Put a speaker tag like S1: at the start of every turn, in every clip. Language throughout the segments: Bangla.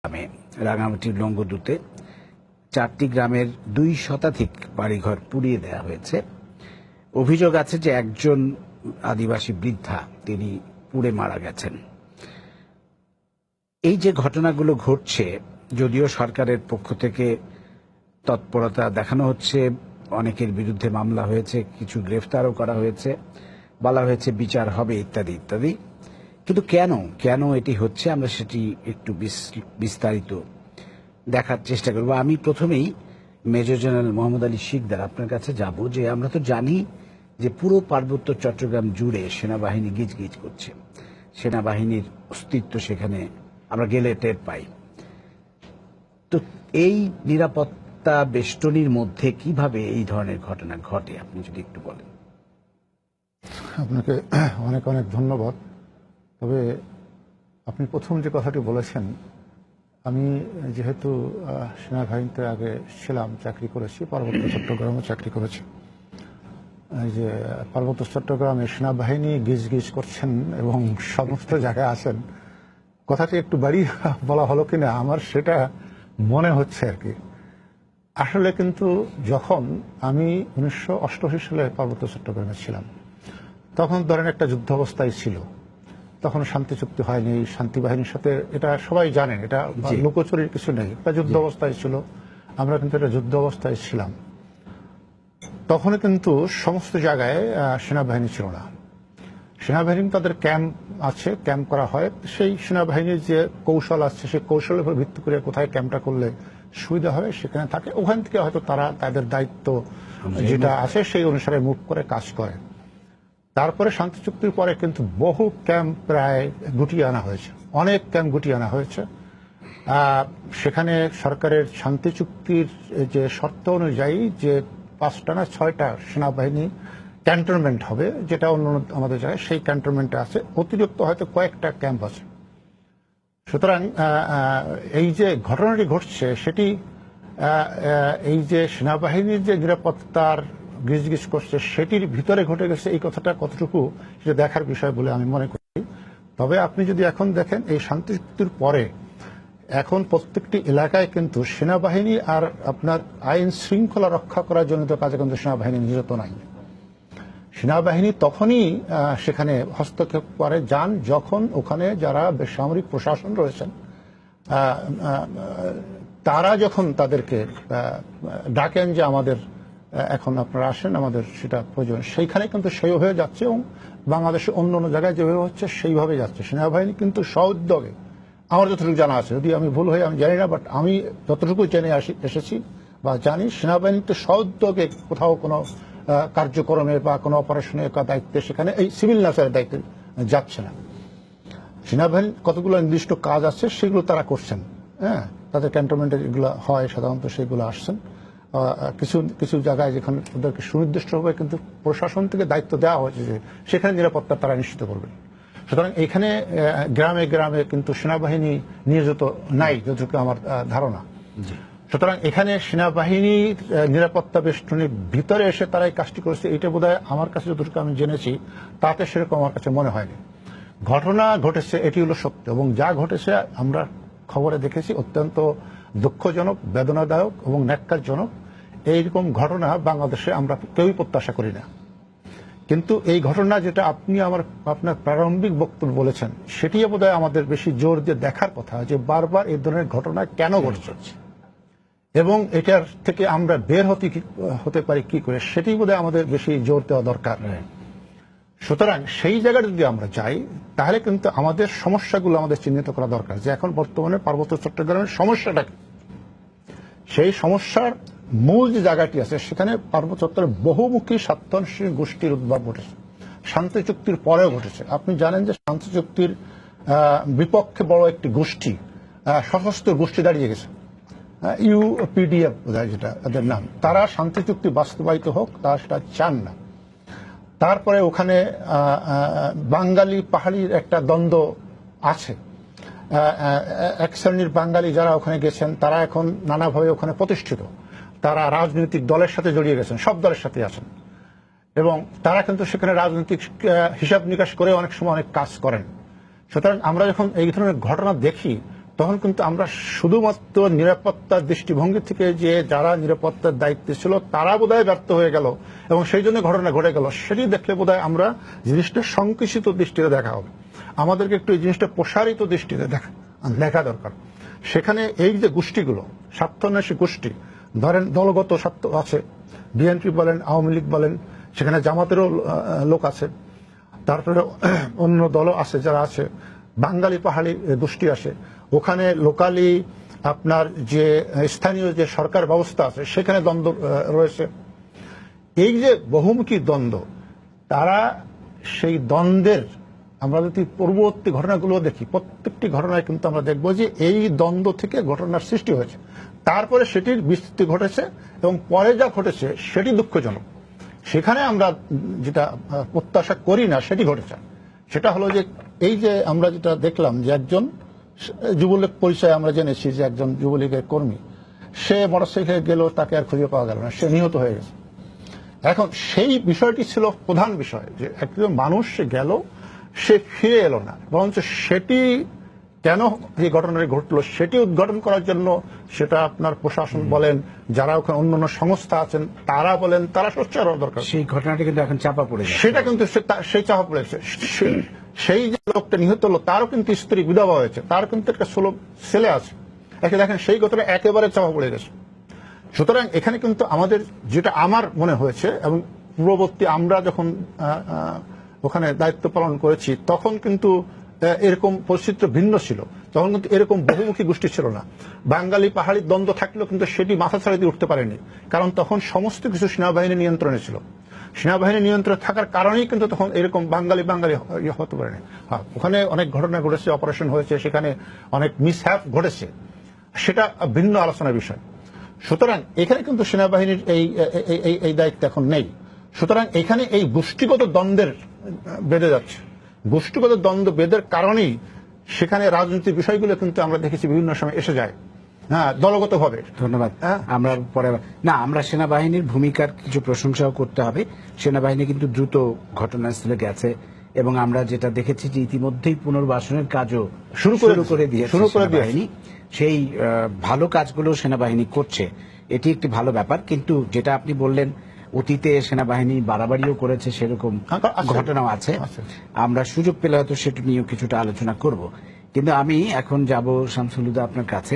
S1: গ্রামে রাঙামাটির লঙ্গদুতে 4টি গ্রামের 2 শতাধিক বাড়িঘর পুড়িয়ে দেওয়া হয়েছে। অভিযোগ আছে যে একজন আদিবাসী বৃদ্ধা তিনি পুড়ে মারা গেছেন। এই যে ঘটনাগুলো ঘটছে, যদিও সরকারের পক্ষ থেকে তৎপরতা দেখানো হচ্ছে, অনেকের বিরুদ্ধে মামলা হয়েছে, কিছু গ্রেফতারও করা হয়েছে, বলা হয়েছে বিচার হবে ইত্যাদি ইত্যাদি, কিন্তু কেন এটি হচ্ছে আমরা সেটি একটু বিস্তারিত দেখার চেষ্টা করব। আমি প্রথমেই মেজর জেনারেল মোহাম্মদ আলী শিকদার আপনার কাছে যাব। যে আমরা তো জানি যে পুরো পার্বত্য চট্টগ্রাম জুড়ে সেনাবাহিনী গিজগিজ করছে, সেনাবাহিনীর অস্তিত্ব সেখানে আমরা গেলে টের পাই। তো এই নিরাপত্তা বেষ্টনীর মধ্যে কিভাবে এই ধরনের ঘটনা ঘটে আপনি যদি একটু বলেন।
S2: আপনাকে অনেক অনেক ধন্যবাদ। তবে আপনি প্রথম যে কথাটি বলেছেন, আমি যেহেতু সেনাবাহিনীতে আগে ছিলাম, চাকরি করেছি, পার্বত্য চট্টগ্রামে চাকরি করেছি। এই যে পার্বত্য চট্টগ্রামে সেনাবাহিনী গিজ করছেন এবং সমস্ত জায়গায় আছেন, কথাটি একটু বাড়িয়ে বলা হলো কিনা আমার সেটা মনে হচ্ছে আর কি। আসলে কিন্তু যখন আমি 1988 সালে পার্বত্য চট্টগ্রামে ছিলাম, তখন ধরেন একটা যুদ্ধ অবস্থায় ছিল, তখন শান্তি চুক্তি হয়নি শান্তি বাহিনীর সাথে, এটা সবাই জানেন, এটা লুকোচুরির কিছু নেই, একটা যুদ্ধ অবস্থায় ছিল, আমরা কিন্তু এটা যুদ্ধ অবস্থায় ছিলাম। তখন কিন্তু সমস্ত জায়গায় সেনাবাহিনী ছিল না। সেনাবাহিনী তাদের ক্যাম্প আছে, ক্যাম্প করা হয়, সেই সেনাবাহিনীর যে কৌশল আছে সেই কৌশলের উপর ভিত্তি করে কোথায় ক্যাম্পটা করলে সুবিধা হবে সেখানে থাকে, ওখান থেকে হয়তো তারা তাদের দায়িত্ব যেটা আছে সেই অনুসারে মুভ করে কাজ করে। তারপরে শান্তি চুক্তির পরে কিন্তু বহু ক্যাম্প প্রায় গুটিয়ে আনা হয়েছে, অনেক ক্যাম্প গুটিয়ে আনা হয়েছে। সেখানে সরকারের শান্তি চুক্তির যে শর্ত অনুযায়ী যে 5টা না 6টা সেনাবাহিনী ক্যান্টনমেন্ট হবে, যেটা অন্য আমাদের জায়গায় সেই ক্যান্টনমেন্টে আছে, অতিরিক্ত হয়তো কয়েকটা ক্যাম্প আছে। সুতরাং এই যে ঘটনাটি ঘটছে সেটি এই যে সেনাবাহিনীর যে নিরাপত্তার গিজগিজ করছে সেটির ভিতরে ঘটে গেছে, এই কথাটা কতটুকু সেটা দেখার বিষয় বলে আমি মনে করি। তবে আপনি যদি এখন দেখেন এই শান্তি চুক্তির পরে এখন প্রত্যেকটি এলাকায় কিন্তু সেনাবাহিনী আর আপনার আইন শৃঙ্খলা রক্ষা করার জন্য তো কাজে কিন্তু সেনাবাহিনী নিযুক্ত নাই। সেনাবাহিনী তখনই সেখানে হস্তক্ষেপ করে যান যখন ওখানে যারা বেসামরিক প্রশাসন রয়েছেন তারা যখন তাদেরকে ডাকেন যে আমাদের এখন আপনারা আসেন, আমাদের সেটা প্রয়োজন, সেইখানে কিন্তু সেই হয়ে যাচ্ছে এবং বাংলাদেশে অন্য অন্য জায়গায় যেভাবে হচ্ছে সেইভাবে যাচ্ছে। সেনাবাহিনী কিন্তু সউদ্যোগে, আমার যতটুকু জানা আছে, যদি আমি ভুল হই আমি জানি না, বাট আমি যতটুকু জেনে এসেছি বা জানি, সেনাবাহিনী তো সউদ্যোগে কোথাও কোনো কার্যক্রমে বা কোনো অপারেশনের দায়িত্বে সেখানে এই সিভিল নেচারের দায়িত্বে যাচ্ছে না। সেনাবাহিনীর কতগুলো নির্দিষ্ট কাজ আছে সেগুলো তারা করছেন, হ্যাঁ, তাদের ক্যান্টনমেন্টে যেগুলো হয় সাধারণত সেগুলো আসছেন। কিছু কিছু জায়গায় যেখানে ওদেরকে সুনির্দিষ্টভাবে কিন্তু প্রশাসন থেকে দায়িত্ব দেওয়া হয়েছে যে সেখানে নিরাপত্তা তারা নিশ্চিত করবেন। সুতরাং এইখানে গ্রামে গ্রামে কিন্তু সেনাবাহিনী নিয়োজিত নাই যতটুকু আমার ধারণা। সুতরাং এখানে সেনাবাহিনীর নিরাপত্তা বেষ্টনীর ভিতরে এসে তারা এই কাজটি করেছে, এটা বোধহয় আমার কাছে যতটুকু আমি জেনেছি তাতে সেরকম আমার কাছে মনে হয়নি। ঘটনা ঘটেছে এটি হলো সত্য, এবং যা ঘটেছে আমরা খবরে দেখেছি অত্যন্ত দুঃখজনক, বেদনাদায়ক এবং ন্যাক্কারজনক। এইরকম ঘটনা বাংলাদেশে আমরা কেউই প্রত্যাশা করি না। কিন্তু এই ঘটনা যেটা আপনি আপনার প্রারম্ভিক বক্তব্য বলেছেন, সেটিও বোধহয় আমাদের বেশি জোর দিয়ে দেখার কথা যে বারবার এই ধরনের ঘটনা কেন ঘটছে এবং এটার থেকে আমরা বের হতে পারি কি করে, সেটি বোধহয় আমাদের বেশি জোর দেওয়া দরকার। সুতরাং সেই জায়গাটা যদি আমরা যাই তাহলে কিন্তু আমাদের সমস্যাগুলো আমাদের চিহ্নিত করা দরকার, যে এখন বর্তমানে পার্বত্য চট্টগ্রামের সমস্যাটা কি। সেই সমস্যার মূল যে জায়গাটি আছে সেখানে পার্বত্য চট্টগ্রামে বহুমুখী স্বার্থান্বেষী গোষ্ঠীর উদ্ভব ঘটেছে, শান্তি চুক্তির পরেও ঘটেছে। আপনি জানেন যে শান্তি চুক্তির বিপক্ষে বড় একটি গোষ্ঠী, সশস্ত্র গোষ্ঠী দাঁড়িয়ে গেছে, ইউপিডিএফ বোধহয় যেটা তাদের নাম, তারা শান্তি চুক্তি বাস্তবায়িত হোক তারা সেটা চান না। তারপরে ওখানে বাঙালি পাহাড়ির একটা দ্বন্দ্ব আছে, এক শ্রেণীর বাঙালি যারা ওখানে গেছেন তারা এখন নানাভাবে ওখানে প্রতিষ্ঠিত, তারা রাজনৈতিক দলের সাথে জড়িয়ে গেছেন, সব দলের সাথে আছেন, এবং তারা কিন্তু সেখানে রাজনৈতিক হিসাব নিকাশ করে অনেক সময় অনেক কাজ করেন। সুতরাং আমরা যখন এই ধরনের ঘটনা দেখি তখন কিন্তু আমরা শুধুমাত্র নিরাপত্তার দৃষ্টিভঙ্গি থেকে যে যারা নিরাপত্তার দায়িত্বে ছিল তারা বোধহয় ব্যর্থ হয়ে গেল এবং সেই জন্য ঘটনা ঘটে গেল, সেটি দেখলে বোধহয় আমরা জিনিসটা সংকুচিত দৃষ্টিতে দেখা হবে। আমাদেরকে একটু এই জিনিসটা প্রসারিত দৃষ্টিতে দেখা দরকার। সেখানে এই যে গোষ্ঠীগুলো, স্বার্থান্বেষী গোষ্ঠী, ধরেন দলগত স্বার্থ আছে, বিএনপি বলেন, আওয়ামী লীগ বলেন, সেখানে জামাতেরও লোক আছে, তারপরে অন্য দলও আছে যারা আছে, বাঙালি পাহাড়ি গোষ্ঠী আসে, ওখানে লোকালি আপনার যে স্থানীয় যে সরকার ব্যবস্থা আছে সেখানে দ্বন্দ্ব রয়েছে। এই যে বহুমুখী দ্বন্দ্ব, তারা সেই দ্বন্দ্বের আমরা যদি পূর্ববর্তী ঘটনাগুলো দেখি, প্রত্যেকটি ঘটনায় কিন্তু আমরা দেখব যে এই দ্বন্দ্ব থেকে ঘটনার সৃষ্টি হয়েছে, তারপরে সেটির বিস্তৃতি ঘটেছে এবং পরে যা ঘটেছে সেটি দুঃখজনক। সেখানে আমরা যেটা প্রত্যাশা করি না সেটি ঘটেছে। সেটা হলো যে এই যে আমরা যেটা দেখলাম যে একজন যুবলীগ পরিচয় আমরা জেনেছি যে একজন যুবলীগের কর্মী, সে মোটরসাইকেলে গেল, তাকে আর খুঁজে পাওয়া গেল না, সে নিহত হয়ে গেছে। এখন সেই বিষয়টি ছিল প্রধান বিষয় যে একজন মানুষ সে গেল, সে ফিরে এলো না, বরঞ্চ সেটি কেন যে ঘটনাটি ঘটলো সেটি উদ্ঘাটন করার জন্য সেটা আপনার প্রশাসন বলেন, যারা ওখানে অন্যান্য সংস্থা আছেন তারা বলেন, তারা সোচ্চার হওয়া দরকার।
S1: সেই ঘটনাটি কিন্তু এখন চাপা পড়ে গেছে,
S2: সেটা কিন্তু সেই চাপা পড়েছে। সেই যে লোকটা নিহত হলো তারও কিন্তু স্ত্রী বিধবা হয়েছে, তার কিন্তু একটা ছেলে আছে, একে দেখেন সেই ঘটনা একেবারে চাপা পড়ে গেছে। সুতরাং এখানে কিন্তু আমাদের যেটা আমার মনে হয়েছে, এবং পূর্ববর্তী আমরা যখন ওখানে দায়িত্ব পালন করেছি তখন কিন্তু এরকম পরিস্থিতি ভিন্ন ছিল, তখন কিন্তু এরকম বহুমুখী গোষ্ঠী ছিল না। বাঙালি পাহাড়ি দ্বন্দ্ব থাকলেও কিন্তু সেটি মাথা ছাড়া দিয়ে উঠতে পারেনি, কারণ তখন সমস্ত কিছু সেনাবাহিনীর নিয়ন্ত্রণে ছিল। সেনাবাহিনীর নিয়ন্ত্রণে থাকার কারণেই কিন্তু তখন এরকম বাঙালি হতে পারেনি। হ্যাঁ, ওখানে অনেক ঘটনা ঘটেছে, অপারেশন হয়েছে, সেখানে অনেক মিসহ্যাপ ঘটেছে, সেটা ভিন্ন আলোচনার বিষয়। সুতরাং এখানে কিন্তু সেনাবাহিনীর এই দায়িত্ব এখন নেই। সুতরাং এখানে এই গোষ্ঠীগত দ্বন্দ্বের বেড়ে যাচ্ছে, গোষ্ঠীগত দ্বন্দ্ব বেদের কারণেই সেখানে রাজনৈতিক বিষয়গুলো কিন্তু আমরা দেখেছি বিভিন্ন সময় এসে যায়, হ্যাঁ, দলগত ভাবে।
S1: ধন্যবাদ। আমরা পরে না, আমরা সেনাবাহিনীর ভূমিকার কিছু প্রশংসাও করতে হবে। সেনাবাহিনী কিন্তু দ্রুত ঘটনাস্থলে গেছে এবং আমরা যেটা দেখেছি যে ইতিমধ্যেই পুনর্বাসনের কাজও শুরু করে দিয়েছে সেনাবাহিনী। সেই ভালো কাজগুলো সেনাবাহিনী করছে, এটি একটি ভালো ব্যাপার। কিন্তু যেটা আপনি বললেন অতীতে সেনাবাহিনী বাড়াবাড়িও করেছে, সেরকম ঘটনাও আছে। আমরা সুযোগ পেলে হয়তো সেটা নিয়েও কিছুটা আলোচনা করব। কিন্তু আমি এখন যাব শামসুল হুদা আপনার কাছে।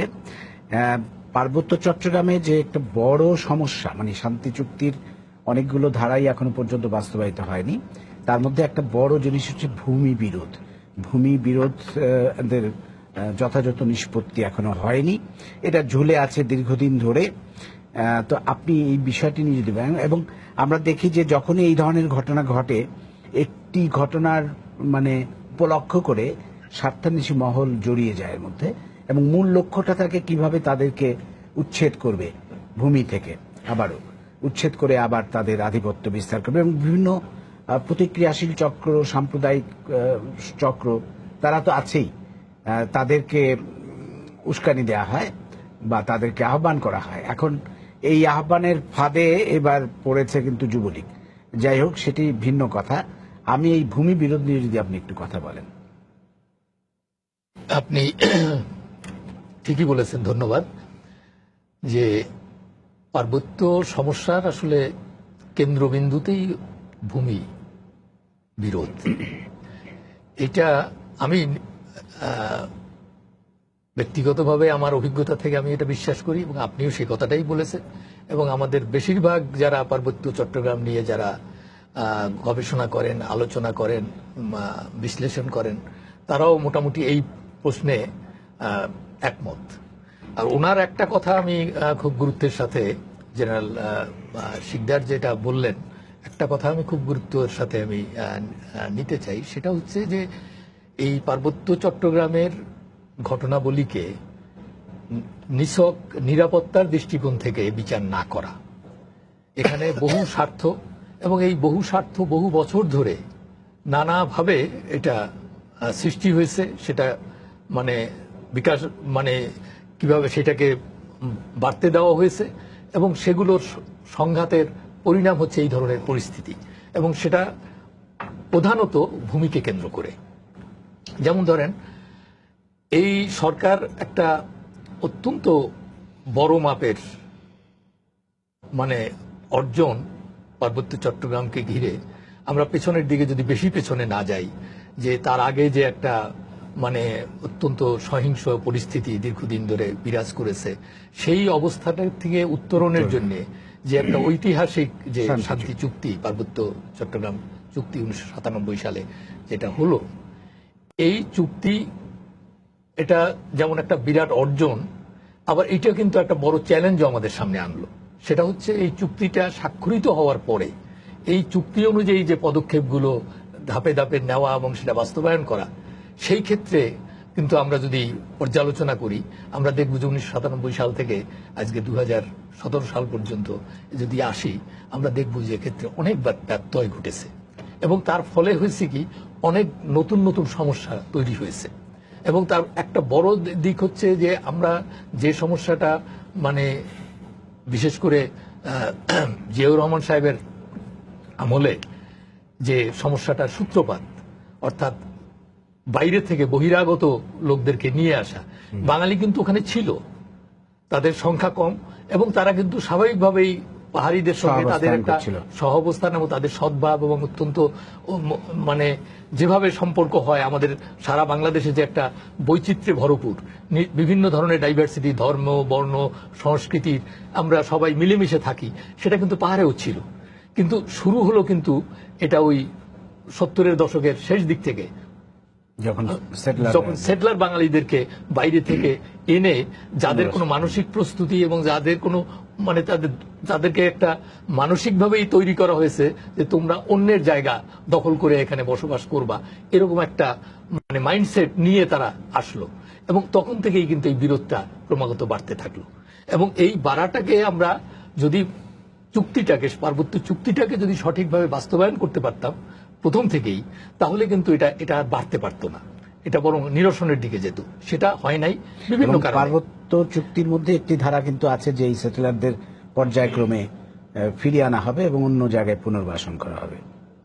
S1: পার্বত্য চট্টগ্রামে যে একটা বড় সমস্যা, মানে শান্তি চুক্তির অনেকগুলো ধারাই এখনো পর্যন্ত বাস্তবায়িত হয়নি, তার মধ্যে একটা বড় জিনিস হচ্ছে ভূমি বিরোধ। ভূমি বিরোধের যথাযথ নিষ্পত্তি এখনো হয়নি, এটা ঝুলে আছে দীর্ঘদিন ধরে। তো আপনি এই বিষয়টি নিয়ে যদি বলেন, এবং আমরা দেখি যে যখনই এই ধরনের ঘটনা ঘটে, একটি ঘটনার মানে উপলক্ষ করে স্বার্থান্বেষী মহল জড়িয়ে যায় এর মধ্যে, এবং মূল লক্ষ্যটা থাকে কিভাবে তাদেরকে উচ্ছেদ করবে ভূমি থেকে, আবারও উচ্ছেদ করে আবার তাদের আধিপত্য বিস্তার করবে। এবং বিভিন্ন প্রতিক্রিয়াশীল চক্র, সাম্প্রদায়িক চক্র, তারা তো আছেই, তাদেরকে উস্কানি দেওয়া হয় বা তাদেরকে আহ্বান করা হয়। এখন এই আহ্বানের ফাঁদে এবার পড়েছে কিন্তু যুবলীগ। যাই হোক, সেটি ভিন্ন কথা। আমি এই ভূমি বিরোধ নিয়ে যদি আপনি একটু কথা বলেন।
S3: আপনি ঠিকই বলেছেন, ধন্যবাদ। যে পার্বত্য সমস্যার আসলে কেন্দ্রবিন্দুতেই ভূমি বিরোধ, এটা আমি ব্যক্তিগতভাবে আমার অভিজ্ঞতা থেকে আমি এটা বিশ্বাস করি, এবং আপনিও সেই কথাটাই বলেছেন। এবং আমাদের বেশিরভাগ যারা পার্বত্য চট্টগ্রাম নিয়ে যারা গবেষণা করেন, আলোচনা করেন, বিশ্লেষণ করেন, তারাও মোটামুটি এই প্রশ্নে একমত। আর ওনার একটা কথা আমি খুব গুরুত্বের সাথে, জেনারেল শিকদার যেটা বললেন, একটা কথা আমি খুব গুরুত্বের সাথে আমি নিতে চাই, সেটা হচ্ছে যে এই পার্বত্য চট্টগ্রামের ঘটনাবলীকে নিছক নিরাপত্তার দৃষ্টিকোণ থেকে বিচার না করা। এখানে বহু স্বার্থ, এবং এই বহু স্বার্থ বহু বছর ধরে নানাভাবে এটা সৃষ্টি হয়েছে, সেটা মানে বিকাশ, মানে কিভাবে সেটাকে বাড়তে দেওয়া হয়েছে, এবং সেগুলোর সংঘাতের পরিণাম হচ্ছে এই ধরনের পরিস্থিতি, এবং সেটা প্রধানত ভূমিকে কেন্দ্র করে। যেমন ধরেন এই সরকার একটা অত্যন্ত বড় মাপের মানে অর্জন পার্বত্য চট্টগ্রামকে ঘিরে। আমরা পেছনের দিকে যদি বেশি পেছনে না যাই, যে তার আগে যে একটা মানে অত্যন্ত সহিংস পরিস্থিতি দীর্ঘদিন ধরে বিরাজ করেছে, সেই অবস্থাটা থেকে উত্তরণের জন্য যে একটা ঐতিহাসিক যে শান্তি চুক্তি, পার্বত্য চট্টগ্রাম চুক্তি 1997 সালে যেটা হলো, এই চুক্তি এটা যেমন একটা বিরাট অর্জন, আবার এটা কিন্তু একটা বড় চ্যালেঞ্জও আমাদের সামনে আনলো। সেটা হচ্ছে এই চুক্তিটা স্বাক্ষরিত হওয়ার পরে এই চুক্তি অনুযায়ী যে পদক্ষেপগুলো ধাপে ধাপে নেওয়া এবং সেটা বাস্তবায়ন করা, সেই ক্ষেত্রে কিন্তু আমরা যদি পর্যালোচনা করি, আমরা দেখব যে 1997 সাল থেকে আজকে 2017 সাল পর্যন্ত যদি আসি, আমরা দেখব যে ক্ষেত্রে অনেকবার ব্যত্যয় ঘটেছে এবং তার ফলে হয়েছে কি অনেক নতুন নতুন সমস্যা তৈরি হয়েছে। এবং তার একটা বড় দিক হচ্ছে যে আমরা যে সমস্যাটা মানে বিশেষ করে জিয়াউর রহমান সাহেবের আমলে যে সমস্যাটার সূত্রপাত, অর্থাৎ বাইরে থেকে বহিরাগত লোকদেরকে নিয়ে আসা, বাঙালি কিন্তু ওখানে ছিল, তাদের সংখ্যা কম এবং তারা কিন্তু স্বাভাবিকভাবেই পাহাড়িদের সঙ্গে তাদের একটা সহাবস্থান এবং তাদের সদ্ভাব এবং অত্যন্ত মানে যেভাবে সম্পর্ক হয়, আমাদের সারা বাংলাদেশে যে একটা বৈচিত্র্যে ভরপুর বিভিন্ন ধরনের ডাইভার্সিটি, ধর্ম, বর্ণ, সংস্কৃতির আমরা সবাই মিলেমিশে থাকি, সেটা কিন্তু পাহাড়েও ছিল। কিন্তু শুরু হলো কিন্তু এটা ওই 70-এর দশকের শেষ দিক থেকে, যখন সেটলার বাঙালিদেরকে বাইরে থেকে এনে যাদের কোনো মানসিক প্রস্তুতি এবং যাদের কোনো মানে তাদেরকে একটা মানসিকভাবেই তৈরি করা হয়েছে যে তোমরা অন্যের জায়গা দখল করে এখানে বসবাস করবা, এরকম একটা মানে মাইন্ডসেট নিয়ে তারা আসলো এবং তখন থেকেই কিন্তু এই বিরোধটা ক্রমাগত বাড়তে থাকলো। এবং এই বাড়াটাকে আমরা যদি চুক্তিটাকে, পার্বত্য চুক্তিটাকে যদি সঠিকভাবে বাস্তবায়ন করতে পারতাম প্রথম থেকেই, তাহলে কিন্তু এটা আর বাড়তে পারতো না, এটা বরং নিরসনের দিকে যেত। সেটা হয় নাই বিভিন্ন কারণে।
S1: পার্বত্য চুক্তির মধ্যে একটি ধারা কিন্তু আছে যে এই সেটেলারদের পর্যায়ক্রমে ফিরিয়ে আনা হবে এবং অন্য জায়গায় পুনর্বাসন করা হবে।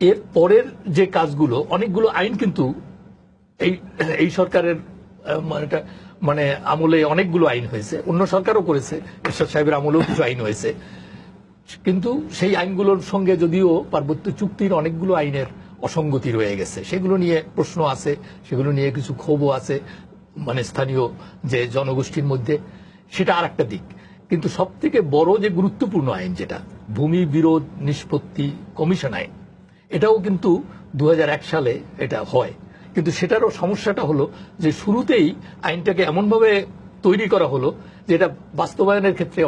S3: এর পরের যে কাজগুলো, অনেকগুলো আইন কিন্তু এই সরকারের মানে আমলে অনেকগুলো আইন হয়েছে, অন্য সরকারও করেছে, এরশাদ সাহেবের আমলেও কিছু আইন হয়েছে, কিন্তু সেই আইনগুলোর সঙ্গে যদিও পার্বত্য চুক্তির অনেকগুলো আইনের অসঙ্গতি রয়ে গেছে, সেগুলো নিয়ে প্রশ্ন আছে, সেগুলো নিয়ে কিছু ক্ষোভও আছে মানে স্থানীয় যে জনগোষ্ঠীর মধ্যে, সেটা আর একটা দিক। কিন্তু সব থেকে বড় যে গুরুত্বপূর্ণ আইন যেটা ভূমি বিরোধ নিষ্পত্তি কমিশন আইন, এটাও কিন্তু 2001 সালে এটা হয়। কিন্তু সেটারও সমস্যাটা হলো যে শুরুতেই আইনটাকে এমনভাবে তৈরি করা হলো যে এটা বাস্তবায়নের ক্ষেত্রে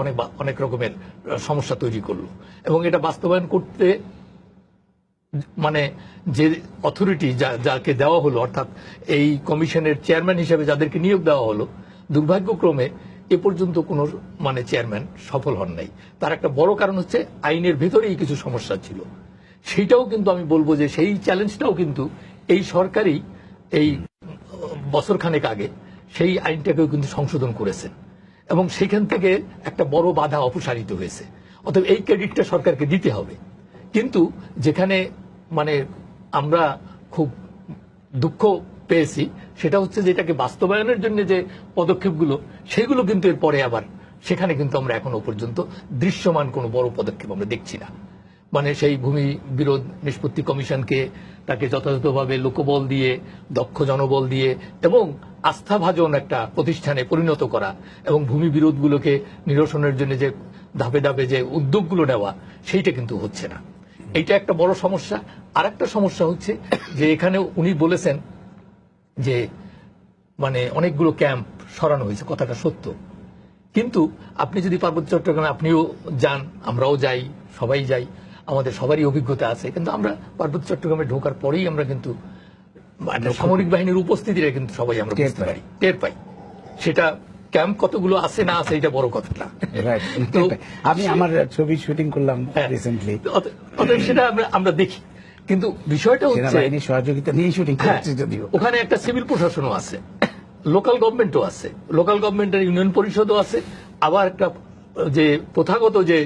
S3: অনেক রকমের সমস্যা তৈরি করলো। এবং এটা বাস্তবায়ন করতে মানে যে অথরিটি যাকে দেওয়া হলো, অর্থাৎ এই কমিশনের চেয়ারম্যান হিসেবে যাদেরকে নিয়োগ দেওয়া হলো, দুর্ভাগ্যক্রমে এ পর্যন্ত কোনো মানে চেয়ারম্যান সফল হন নাই। তার একটা বড় কারণ হচ্ছে আইনের ভেতরেই কিছু সমস্যা ছিল। সেইটাও কিন্তু আমি বলবো যে সেই চ্যালেঞ্জটাও কিন্তু এই সরকারই এই বছরখানেক আগে সেই আইনটাকেও কিন্তু সংশোধন করেছেন এবং সেখান থেকে একটা বড় বাধা অপসারিত হয়েছে। অতএব এই ক্রেডিটটা সরকারকে দিতে হবে। কিন্তু যেখানে মানে আমরা খুব দুঃখ পেয়েছি সেটা হচ্ছে যে এটাকে বাস্তবায়নের জন্য যে পদক্ষেপগুলো, সেগুলো কিন্তু এরপরে আবার সেখানে কিন্তু আমরা এখনো পর্যন্ত দৃশ্যমান কোনো বড় পদক্ষেপ আমরা দেখছি না। মানে সেই ভূমি বিরোধ নিষ্পত্তি কমিশনকে তাকে যথাযথভাবে লোকবল দিয়ে, দক্ষ জনবল দিয়ে এবং আস্থাভাজন একটা প্রতিষ্ঠানে পরিণত করা এবং ভূমি বিরোধগুলোকে নিরসনের জন্য যে ধাপে ধাপে যে উদ্যোগগুলো নেওয়া, সেইটা কিন্তু হচ্ছে না। এইটা একটা বড় সমস্যা। আর একটা সমস্যা হচ্ছে যে এখানে উনি বলেছেন যে মানে অনেকগুলো ক্যাম্প সরানো হয়েছে, কথাটা সত্য। কিন্তু আপনি যদি পার্বত্য চট্টগ্রামে আপনিও যান, আমরাও যাই, সবাই যাই, আমাদের সবারই অভিজ্ঞতা আছে, কিন্তু আমরা পার্বত্য চট্টগ্রামে ঢোকার পরেই আমরা কিন্তু সামরিক বাহিনীর উপস্থিতিটা কিন্তু সবাই আমরা বুঝতে পারি, টের পাই। সেটা ক্যাম্প কতগুলো আছে না আছে এটা বড় কথা না।
S1: আমি আমার ছবি শুটিং করলাম রিসেন্টলি,
S3: অতএব সেটা আমরা দেখি। কিন্তু বিষয়টা হচ্ছে
S1: সহযোগিতা নিয়ে শুটিং করছি, যদিও
S3: ওখানে একটা সিভিল প্রশাসনও আছে, লোকাল গভর্নমেন্টও আছে, লোকাল গভর্নমেন্টের ইউনিয়ন পরিষদও আছে, আবার একটা যে প্রথাগত যে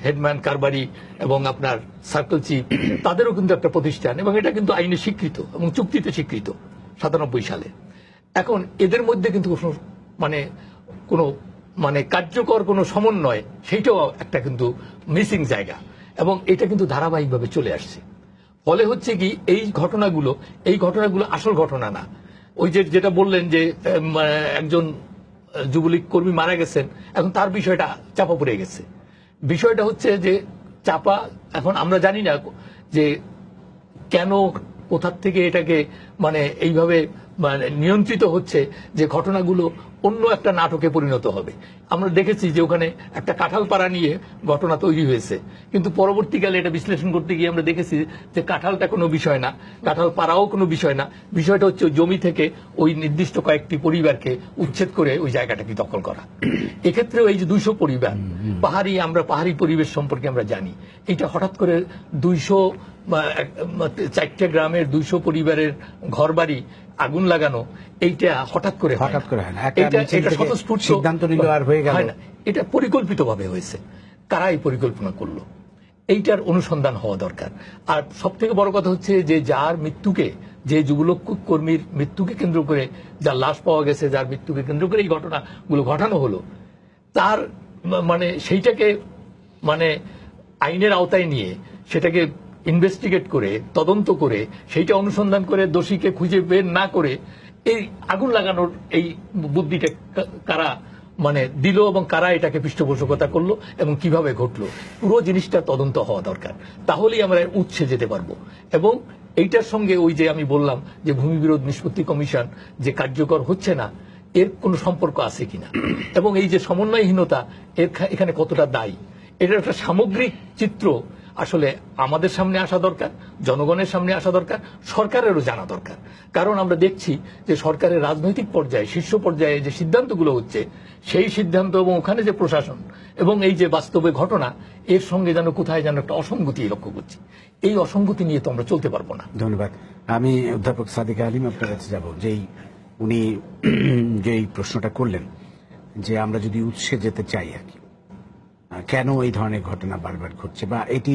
S3: হেডম্যান কারবারি এবং আপনার সার্কেল চিফ, তাদেরও কিন্তু একটা প্রতিষ্ঠান এবং এটা কিন্তু আইনে স্বীকৃত এবং চুক্তিতে স্বীকৃত 97 সালে। এখন এদের মধ্যে কিন্তু কোনো কার্যকর কোনো সমন্বয়, সেইটাও একটা কিন্তু মিসিং জায়গা, এবং এটা কিন্তু ধারাবাহিকভাবে চলে আসছে। ফলে হচ্ছে কি, এই ঘটনাগুলো আসল ঘটনা না। ওই যেটা বললেন যে একজন যুবলীগ কর্মী মারা গেছেন, এখন তার বিষয়টা চাপা পড়ে গেছে। বিষয়টা হচ্ছে যে চাপা, এখন আমরা জানি না যে কেন, কোথা থেকে এটাকে এইভাবে নিয়ন্ত্রিত হচ্ছে যে ঘটনাগুলো অন্য একটা নাটকে পরিণত হবে। আমরা দেখেছি যে ওখানে একটা কাঁঠালপাড়া নিয়ে ঘটনা তৈরি হয়েছে, কিন্তু পরবর্তীকালে এটা বিশ্লেষণ করতে গিয়ে আমরা দেখেছি যে কাঁঠালটা কোনো বিষয় না, কাঁঠালপাড়াও কোনো বিষয় না। বিষয়টা হচ্ছে ওই জমি থেকে ওই নির্দিষ্ট কয়েকটি পরিবারকে উচ্ছেদ করে ওই জায়গাটাকে দখল করা। এক্ষেত্রেও এই যে 200 পরিবার, পাহাড়ি পরিবেশ সম্পর্কে আমরা জানি, এটা হঠাৎ করে 4টে গ্রামের 200 পরিবারের ঘরবাড়ি আগুন লাগানো, এইটা হঠাৎ করে হয় না। এটা স্বতঃস্ফূর্ত
S1: সিদ্ধান্ত নিল আর হয়ে গেল
S3: না, এটা পরিকল্পিতভাবে হয়েছে। কারা এই পরিকল্পনা করলো, এইটার অনুসন্ধান হওয়া দরকার। আর সব থেকে বড় কথা হচ্ছে যে যে যুবলীগ কর্মীর মৃত্যুকে কেন্দ্র করে, যার লাশ পাওয়া গেছে, যার মৃত্যুকে কেন্দ্র করে এই ঘটনাগুলো ঘটানো হলো, তার সেইটাকে আইনের আওতায় নিয়ে সেটাকে ইনভেস্টিগেট করে, তদন্ত করে, সেইটা অনুসন্ধান করে দোষীকে খুঁজে বের না করে এই আগুন লাগানোর এই বুদ্ধিটা কারা দিল, এবং কারা এটাকে পৃষ্ঠপোষকতা করলো, এবং কিভাবে ঘটলো, পুরো জিনিসটা তদন্ত হওয়া দরকার। তাহলেই আমরা উৎসে যেতে পারবো। এবং এইটার সঙ্গে ওই যে আমি বললাম যে ভূমি বিরোধ নিষ্পত্তি কমিশন যে কার্যকর হচ্ছে না, এর কোনো সম্পর্ক আছে কিনা, এবং এই যে সমন্বয়হীনতা এখানে কতটা দায়ী, এটার একটা সামগ্রিক চিত্র আসলে আমাদের সামনে আসা দরকার, জনগণের সামনে আসা দরকার, সরকারেরও জানা দরকার। কারণ আমরা দেখছি যে সরকারের রাজনৈতিক পর্যায়ে, শীর্ষ পর্যায়ে যে সিদ্ধান্তগুলো হচ্ছে, সেই সিদ্ধান্ত এবং ওখানে যে প্রশাসন এবং এই যে বাস্তবে ঘটনা, এর সঙ্গে কোথায় একটা অসঙ্গতি লক্ষ্য করছি। এই অসঙ্গতি নিয়ে তো আমরা চলতে পারবো না।
S1: ধন্যবাদ। আমি অধ্যাপক সাদিক আলিম আপনার কাছে যাব। উনি যেই প্রশ্নটা করলেন যে আমরা যদি উৎসে যেতে চাই আর কি, কেন এই ধরনের ঘটনা বারবার ঘটছে, বা এটি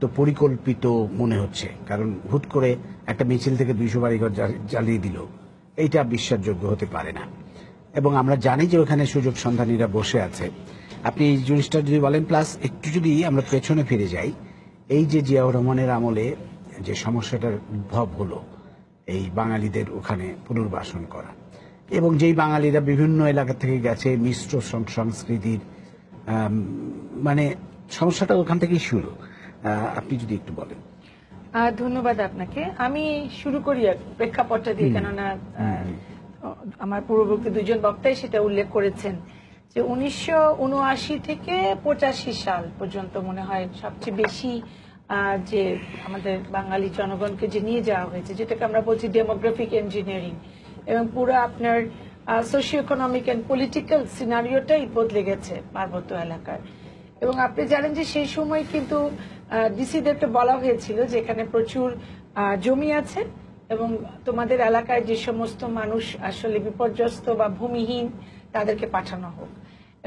S1: তো পরিকল্পিত মনে হচ্ছে, কারণ হুট করে একটা মিছিল থেকে 200 বাড়িঘর জ্বালিয়ে দিল, এইটা বিশ্বাসযোগ্য হতে পারে না। এবং আমরা জানি যে ওখানে সুযোগ সন্ধানীরা বসে আছে। আপনি এই জিনিসটা যদি বলেন, প্লাস একটু যদি আমরা পেছনে ফিরে যাই, এই যে জিয়াউর রহমানের আমলে যে সমস্যাটার উদ্ভব হলো, এই বাঙালিদের ওখানে পুনর্বাসন করা, এবং যেই বাঙালিরা বিভিন্ন এলাকা থেকে গেছে, মিশ্র সংস্কৃতির, সমস্যাটা ওখান থেকেই শুরু। আপনি যদি একটু বলেন।
S4: ধন্যবাদ আপনাকে। আমি শুরু করি প্রেক্ষাপটটা দিয়ে, কেননা আমার পূর্ববর্তী দুজন বক্তাই সেটা উল্লেখ করেছেন যে 1979 থেকে 85 সাল পর্যন্ত মনে হয় সবচেয়ে বেশি যে আমাদের বাঙালি জনগণকে যে নিয়ে যাওয়া হয়েছে, যেটাকে আমরা বলছি ডেমোগ্রাফিক ইঞ্জিনিয়ারিং, এবং পুরো আপনার সোশিও ইকোনমিক এন্ড পলিটিক্যাল সিনারিওটাই বদলে গেছে পার্বত্য এলাকার। এবং আপনি জানেন যে সেই সময় কিন্তু ডিসিদেরকে বলা হয়েছিল যে এখানে প্রচুর জমি আছে, এবং তোমাদের এলাকায় যে সমস্ত মানুষ আসলে বিপর্যস্ত বা ভূমিহীন, তাদেরকে পাঠানো হোক।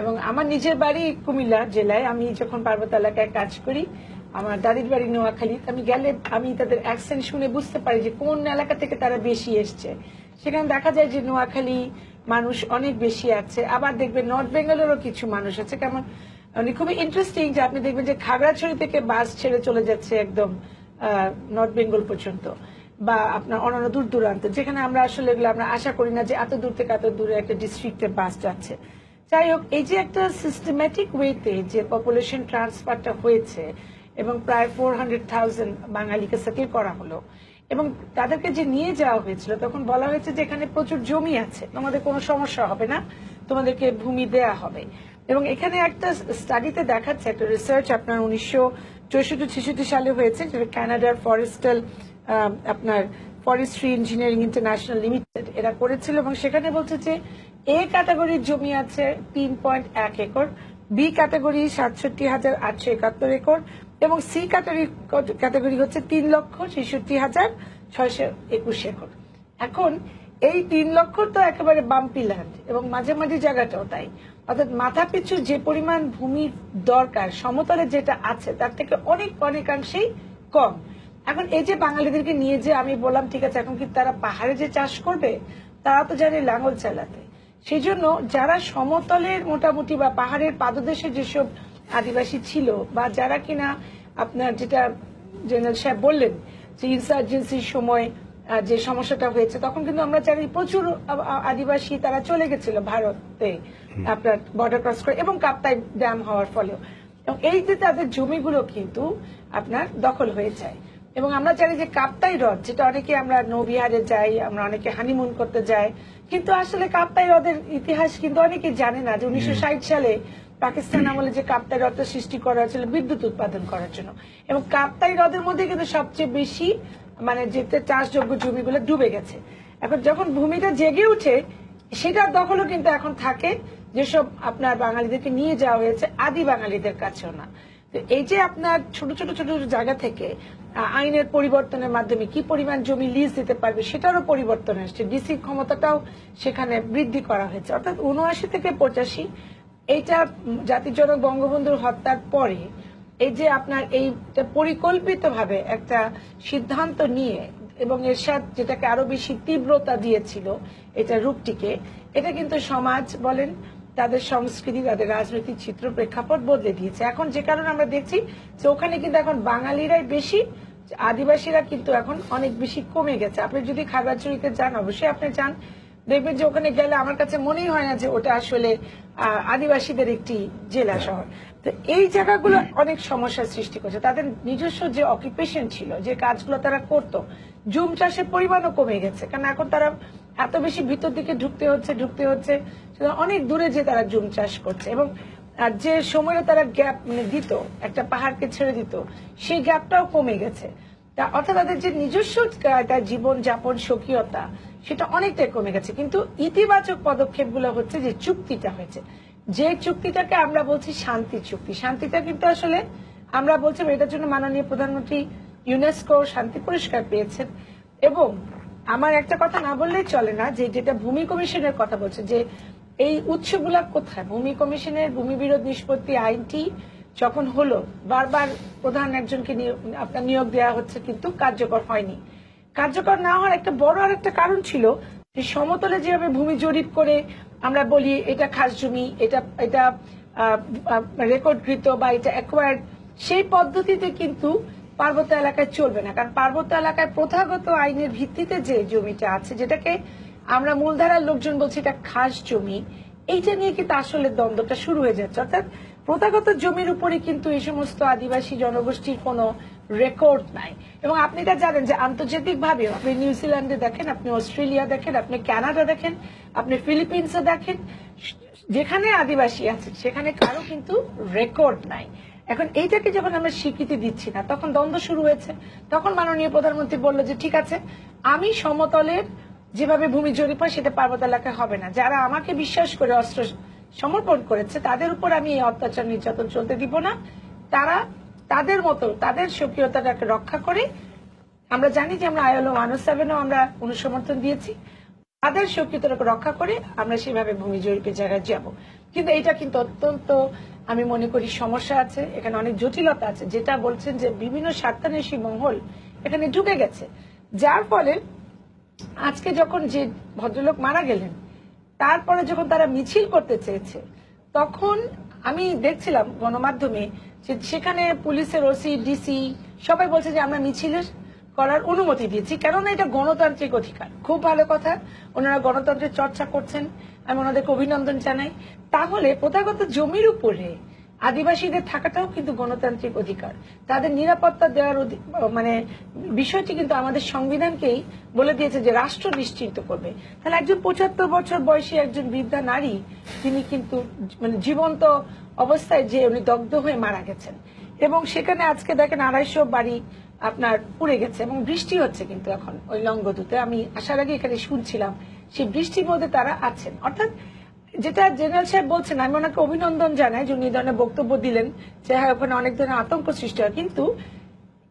S4: এবং আমার নিজের বাড়ি কুমিল্লা জেলায়, আমি যখন পার্বত্য এলাকায় কাজ করি, আমার দাদির বাড়ি নোয়াখালী, আমি গেলে আমি তাদের অ্যাকসেন্ট শুনে বুঝতে পারি যে কোন এলাকা থেকে তারা বেশি এসছে। সেখানে দেখা যায় যে নোয়াখালী মানুষ অনেক বেশি আছে, আবার দেখবেন নর্থ বেঙ্গলেরও কিছু মানুষ আছে। কেমন খুবই ইন্টারেস্টিং যে আপনি দেখবেন যে খাগড়াছড়ি থেকে বাস ছেড়ে চলে যাচ্ছে একদম নর্থ বেঙ্গল পর্যন্ত, বা আপনার অন্যান্য দূর দূরান্ত, যেখানে আমরা আসলে এগুলো আমরা আশা করি না যে এত দূর থেকে এত দূরে একটা ডিস্ট্রিক্টের বাস যাচ্ছে। যাই হোক, এই যে একটা সিস্টেম্যাটিক ওয়েতে যে পপুলেশন ট্রান্সফারটা হয়েছে, এবং প্রায় 400,000 বাঙালিকে সেটেল করা হলো, এবং তাদেরকে যে নিয়ে যাওয়া হয়েছিল, তখন বলা হয়েছে যে এখানে প্রচুর জমি আছে, তোমাদের কোনো সমস্যা হবে না, তোমাদেরকে ভূমি দেয়া হবে। এবং এখানে একটা স্টাডিতে দেখাচ্ছে, একটা রিসার্চ আপনার 1964-66 সালে হয়েছে, যেটা কানাডার আপনার ফরেস্ট্রি ইঞ্জিনিয়ারিং ইন্টারন্যাশনাল লিমিটেড এরা করেছিল, এবং সেখানে বলছে যে এ ক্যাটাগরির জমি আছে 3.1 একর, বি ক্যাটাগরি 67,871 একর, এবং সি ক্যাটাগরি হচ্ছে 3,63,621 একর। এখন এই 3 লক্ষ তো একেবারে বাম্পি ল্যান্ড, এবং মাঝামাঝি জায়গাটাও তাই, অর্থাৎ মাথা পিছু যে পরিমাণ ভূমি দরকার সমতলে যেটা আছে তার থেকে অনেকাংশেই কম। এখন এই যে বাঙালিদেরকে নিয়ে যে আমি বললাম ঠিক আছে, এখন কি তারা পাহাড়ে যে চাষ করবে, তারা তো জানে লাঙ্গল চালাতে। সেই জন্য যারা সমতলের মোটামুটি বা পাহাড়ের পাদদেশে যেসব আদিবাসী ছিল, বা যারা কিনা আপনার যেটা জেনারেল সাহেব বললেন যে ইনসার্জেন্সির সময় যে সমস্যাটা হয়েছে, তখন কিন্তু আমরা জানি প্রচুর আদিবাসী তারা চলে গেছিল ভারতে আপনার বর্ডার ক্রস করে, এবং কাপ্তাই ড্যাম হওয়ার ফলেও, এবং এই যে তাদের জমিগুলো কিন্তু আপনার দখল হয়ে যায়। এবং আমরা জানি যে কাপ্তাই হ্রদ, যেটা অনেকে আমরা নৌবিহারে যাই, আমরা অনেকে হানিমুন করতে যাই, কিন্তু আসলে কাপ্তাই হ্রদের ইতিহাস কিন্তু অনেকে জানে না যে 1960 সালে পাকিস্তান আমলে যে কাপ্তাই হ্রদটা সৃষ্টি করা হয়েছিল বিদ্যুৎ উৎপাদন করার জন্য, এবং কাপ্তাই হ্রদের মধ্যে কিন্তু সবচেয়ে বেশি মানে যেতে চাষযোগ্য জমিগুলো ডুবে গেছে। এখন যখন ভূমিটা জেগে উঠে, সেটার দখলও কিন্তু এখন থাকে যেসব আপনার বাঙালিদেরকে নিয়ে যাওয়া হয়েছে, আদি বাঙালিদের কাছেও না। তো এই যে আপনার ছোট ছোট ছোট জায়গা থেকে আইনের পরিবর্তনের মাধ্যমে কি পরিমাণ জমি লিজ দিতে পারবে সেটারও পরিবর্তন আসছে, ডিসি ক্ষমতাটাও সেখানে বৃদ্ধি করা হয়েছে। অর্থাৎ ৭৯ থেকে ৮৫ এইটা জাতির জনক বঙ্গবন্ধুর হত্যার পরে এই যে আপনার এইটা পরিকল্পিতভাবে একটা সিদ্ধান্ত নিয়ে, এবং এরশাদ যেটাকে আরো বেশি তীব্রতা দিয়েছিল এটা রূপটিকে, এটা কিন্তু সমাজ বলেন, তাদের সংস্কৃতি, তাদের রাজনৈতিক চিত্র প্রেক্ষাপট বদলে দিয়েছে। এখন যে কারণে আমরা দেখছি যে ওখানে কিন্তু এখন বাঙালিরাই বেশি, আদিবাসীরা কিন্তু এখন অনেক বেশি কমে গেছে। আপনি যদি খাগড়াছড়িতে যান, অবশ্যই আপনি যান, দেখবেন যে ওখানে গেলে আমার কাছে মনেই হয় না যে ওটা আসলে আদিবাসীদের একটি জেলা শহর। তো এই জায়গাগুলো অনেক সমস্যার সৃষ্টি করছে। তাদের নিজস্ব যে অকুপেশন ছিল, যে কাজগুলো তারা করতো, জুম চাষের পরিমাণও কমে গেছে, কারণ এখন তারা এত বেশি ভিতর দিকে ঢুকতে হচ্ছে অনেক দূরে যে তারা জুম চাষ করছে, এবং যে সময়ে তারা গ্যাপ মানে দিত, একটা পাহাড়কে ছেড়ে দিত, সেই গ্যাপটাও কমে গেছে। অর্থাৎ তাদের যে নিজস্ব তার জীবন যাপন স্বকীয়তা সেটা অনেকটাই কমে গেছে। কিন্তু ইতিবাচক পদক্ষেপগুলো হচ্ছে যে চুক্তিটা হয়েছে, যে চুক্তিটাকে আমরা বলছি শান্তি চুক্তি, শান্তিটা কিন্তু আসলে আমরা বলছি এটার জন্য মাননীয় প্রধানমন্ত্রী ইউনেস্কো শান্তি পুরস্কার পেয়েছেন। এবং আমার একটা কথা না বললেই চলে না, যে যেটা ভূমি কমিশনের কথা বলছে, যে এই উৎসগুলা কোথায়? ভূমি কমিশনের ভূমি বিরোধ নিষ্পত্তি আইনটি যখন হলো, বারবার প্রধান একজনকে আপনার নিয়োগ দেওয়া হচ্ছে, কিন্তু কার্যকর হয়নি। কার্যকর না হওয়ার একটা বড় আর একটা কারণ ছিল যে সমতলে যেভাবে ভূমি জরিপ করে আমরা বলি এটা খাস জমি, এটা এটা রেকর্ডকৃত বা এটা অ্যাকোয়ার্ড, সেই পদ্ধতিতে কিন্তু পার্বত্য এলাকায় চলবে না। কারণ পার্বত্য এলাকায় প্রথাগত আইনের ভিত্তিতে যে জমিটা আছে, যেটাকে আমরা মূলধারার লোকজন বলছি এটা খাস জমি, এইটা নিয়ে কিন্তু আসলে দ্বন্দ্বটা শুরু হয়ে যাচ্ছে। অর্থাৎ প্রথাগত জমির উপরে কিন্তু এই সমস্ত আদিবাসী জনগোষ্ঠীর কোনো রেকর্ড নাই। এবং আপনি এটা জানেন যে আন্তর্জাতিক ভাবে আপনি নিউজিল্যান্ডে দেখেন, আপনি অস্ট্রেলিয়া দেখেন, আপনি কানাডা দেখেন, আপনি ফিলিপিন্সে দেখেন, যেখানে আদিবাসী আছে সেখানে কারো কিন্তু রেকর্ড নাই। এখন এইটাকে যখন আমরা স্বীকৃতি দিচ্ছি না, তখন দ্বন্দ্ব শুরু হয়েছে। তখন মাননীয় প্রধানমন্ত্রী বলল যে ঠিক আছে, আমি সমতলের যেভাবে ভূমি জরিপ হয় সেটা পার্বত্য এলাকায় হবে না, যারা আমাকে বিশ্বাস করে অস্ত্র সমর্পণ করেছে তাদের উপর আমি এই অত্যাচার নির্যাতন চলতে দিব না, তারা তাদের মতো তাদের স্বকীয়তাটাকে রক্ষা করে, আমরা জানি যে আমরা ILO 107-ও আমরা অনুসমর্থন দিয়েছি, তাদের স্বকীয়তাটাকে রক্ষা করে আমরা সেভাবে ভূমি জরিপের জায়গায় যাব। কিন্তু এটা কিন্তু অত্যন্ত আমি মনে করি সমস্যা আছে, এখানে অনেক জটিলতা আছে, যেটা বলছেন যে বিভিন্ন স্বার্থান্বেষী মহল এখানে ঢুকে গেছে, যার ফলে আজকে যখন যে ভদ্রলোক মারা গেলেন, তারপরে যখন তারা মিছিল করতে চেয়েছে, তখন আমি দেখছিলাম গণমাধ্যমে যে সেখানে পুলিশের ওসি, ডিসি সবাই বলছে যে আমরা মিছিলের করার অনুমতি দিয়েছি, কেননা এটা গণতান্ত্রিক অধিকার। খুব ভালো কথা, ওনারা গণতন্ত্রের চর্চা করছেন, আমি ওনাদেরকে অভিনন্দন জানাই। তাহলে প্রথাগত জমির উপরে আদিবাসীদের থাকাটাও কিন্তু গণতান্ত্রিক অধিকার, তাদের নিরাপত্তা দেওয়ার মানে বিষয়টি কিন্তু আমাদের সংবিধানকেই বলে দিয়েছে যে রাষ্ট্র নিশ্চিত করবে। তাহলে একজন ৭৫ বছর বয়সী একজন বৃদ্ধা নারী, তিনি কিন্তু মানে জীবন্ত অবস্থায় যে উনি দগ্ধ হয়ে মারা গেছেন, এবং সেখানে আজকে দেখেন ২৫০ বাড়ি আপনার পুড়ে গেছে, এবং বৃষ্টি হচ্ছে কিন্তু এখন ওই লংগদুতে, আমি আসার আগে এখানে শুনছিলাম সেই বৃষ্টির মধ্যে তারা আছেন। অর্থাৎ যেটা জেনারেল সাহেব বলছেন, আমি ওনাকে অভিনন্দন জানাই যে উনি ধরনের বক্তব্য দিলেন যে হ্যাঁ ওখানে অনেক ধরনের আতঙ্ক সৃষ্টি হয়, কিন্তু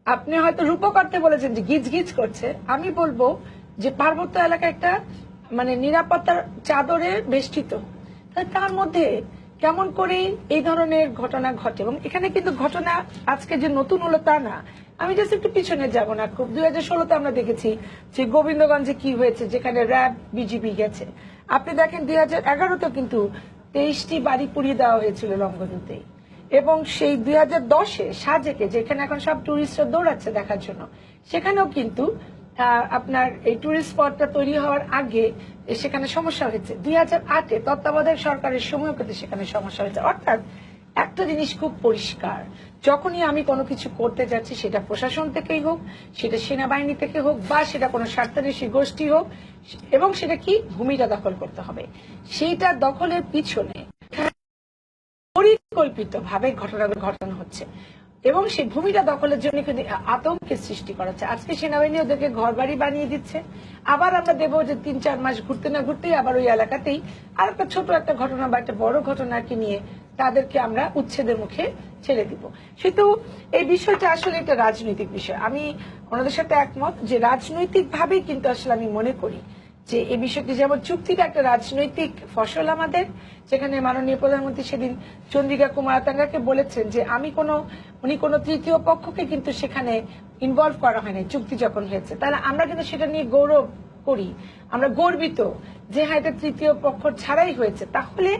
S4: আপনি হয়তো রূপকর্তে বলেছেন যে গিজ গিজ করছে, আমি বলবো যে পার্বত্য এলাকা একটা মানে নিরাপত্তার চাদরে বেষ্টিত, তার মধ্যে কেমন করে এই ধরনের ঘটনা ঘটে। এবং এখানে কিন্তু ঘটনা আজকে যে নতুন হলো তা না, আমি জাস্ট একটু পিছনে যাব না, খুব 2016-তে আমরা দেখেছি যে গোবিন্দগঞ্জে কি হয়েছে, যেখানে র্যাব বিজিবি গেছে। আপনি দেখেন 2011-তেও কিন্তু 23টি বাড়ি পুড়িয়ে দেওয়া হয়েছিল লঙ্গদুতে। এবং সেই 2010-এ সাজেকে, যেখানে এখন সব টুরিস্টরা দৌড়াচ্ছে দেখার জন্য, সেখানেও কিন্তু আপনার এই টুরিস্ট স্পটটা তৈরি হওয়ার আগে সেখানে সমস্যা হয়েছে। 2008-এ তত্ত্বাবধায়ক সরকারের সময়ও কিন্তু সেখানে সমস্যা হয়েছে। অর্থাৎ একটা জিনিস খুব পরিষ্কার, যখনই আমি কোনো কিছু করতে যাচ্ছি, সেটা প্রশাসন থেকেই হোক, সেটা সেনাবাহিনী থেকে হোক, বা সেটা কোনো স্বার্থান্বেষী গোষ্ঠী হোক, এবং সেটা কি ভূমিটা দখল করতে হবে, সেইটা দখলের পিছনে পরিকল্পিতভাবে ঘটনাগুলো ঘটানো হচ্ছে। এবং সেই ভূমিটা দখলের জন্য কিন্তু আতঙ্কের সৃষ্টি করা হচ্ছে। আজকে সেনাবাহিনী ওদেরকে ঘর বাড়ি বানিয়ে দিচ্ছে, আবার আমরা দেবো যে 3-4 মাস ঘুরতে না ঘুরতেই আবার ওই এলাকাতেই আর একটা ছোট একটা ঘটনা বা একটা বড় ঘটনাকে নিয়ে তাদেরকে আমরা উচ্ছেদের মুখে ছেড়ে দিব। সেহেতু এই বিষয়টা আসলে একটা রাজনৈতিক বিষয়। আমি ওনাদের সাথে একমত যে রাজনৈতিক ভাবেই কিন্তু আসলে আমি মনে করি যে এই বিষয়টি, যেমন চুক্তিটা একটা রাজনৈতিক ফসল আমাদের, যেখানে মাননীয় প্রধানমন্ত্রী সেদিন চন্দ্রিকা কুমারাতাঙ্গাকে বলেছেন যে উনি কোনো তৃতীয় পক্ষকে কিন্তু সেখানে ইনভলভ করা হয়নি চুক্তি যখন হয়েছে। তাহলে আমরা কিন্তু সেটা নিয়ে গৌরব করি, আমরা গর্বিত যে হ্যাঁ এটা তৃতীয় পক্ষ ছাড়াই হয়েছে। তাহলে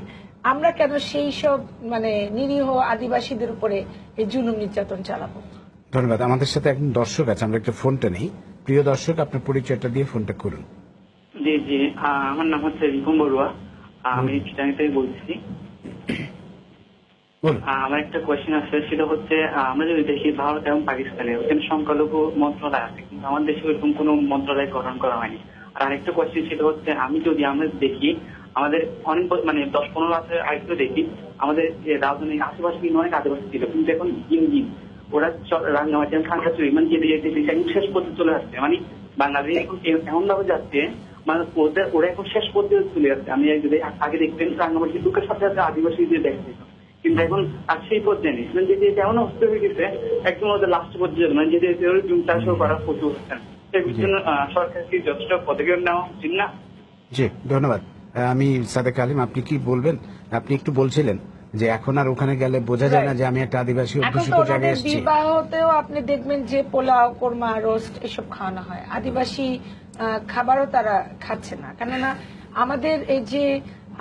S4: আমরা কেন সেই সব নিরীহ আদিবাসীদের উপরে এই জুলুম নির্যাতন চালাবো?
S1: ধন্যবাদ। আমাদের সাথে একজন দর্শক আছে, আমরা একটা ফোনটা নেই। প্রিয় দর্শক, আপনার পরিচয়টা দিয়ে ফোনটা করুন।
S5: জি জি, আমার নাম হচ্ছে রিপন বড়ুয়া, আমি চিটাং থেকে বলছি। আমার একটা কোয়েশ্চেন আছে, সেটা হচ্ছে আমরা যদি দেখি ভারত এবং পাকিস্তানে ওখানে সংখ্যালঘু মন্ত্রণালয় আছে, কিন্তু আমার দেশে ওইরকম কোনো মন্ত্রণালয় গঠন করা হয়নি। আর আরেকটা কোয়েশ্চেন, সেটা হচ্ছে আমরা দেখি আমাদের অনেক 10-15 বছর আগে দেখি আমাদের রাজধানীর আশেপাশে কিন্তু অনেক আদিবাসী ছিল, কিন্তু এখন দিন ওরা রাঙ্গামাটি খানখাচুরি যেতে যেতে শেষ পর্যন্ত চলে আসছে। বাংলাদেশ এখন এমন ভাবে যাচ্ছে, ওরা এখন শেষ পর্যন্ত চলে যাচ্ছে। আমি আগে দেখতেন রাঙ্গামাটি দুঃখের সাথে সাথে আদিবাসীদের দেখা যেত, কিন্তু এখন আর সেই পর্যায়ে নেই। যেতে এমন অবস্থা হয়ে গেছে একদম ওদের লাস্ট পর্যায়ে যেতে জুম চাষও করার প্রচুর হচ্ছেন। সেই জন্য সরকার কি যথেষ্ট পদক্ষেপ নেওয়া উচিত না?
S1: জি, ধন্যবাদ। আমি সাদেক আলিম, আপনি কি বলবেন? আপনি একটু বলছিলেন যে এখন আর ওখানে গেলে বোঝা যায় না যে আমি একটা আদিবাসী অধ্যুষিত জায়গায় এসেছি।
S4: বিবাহতেও আপনি দেখবেন যে পোলাও, কোরমা, রোস্ট এসব খাওয়ানো হয়, আদিবাসী খাবারও তারা খাচ্ছে না। কেননা আমাদের এই যে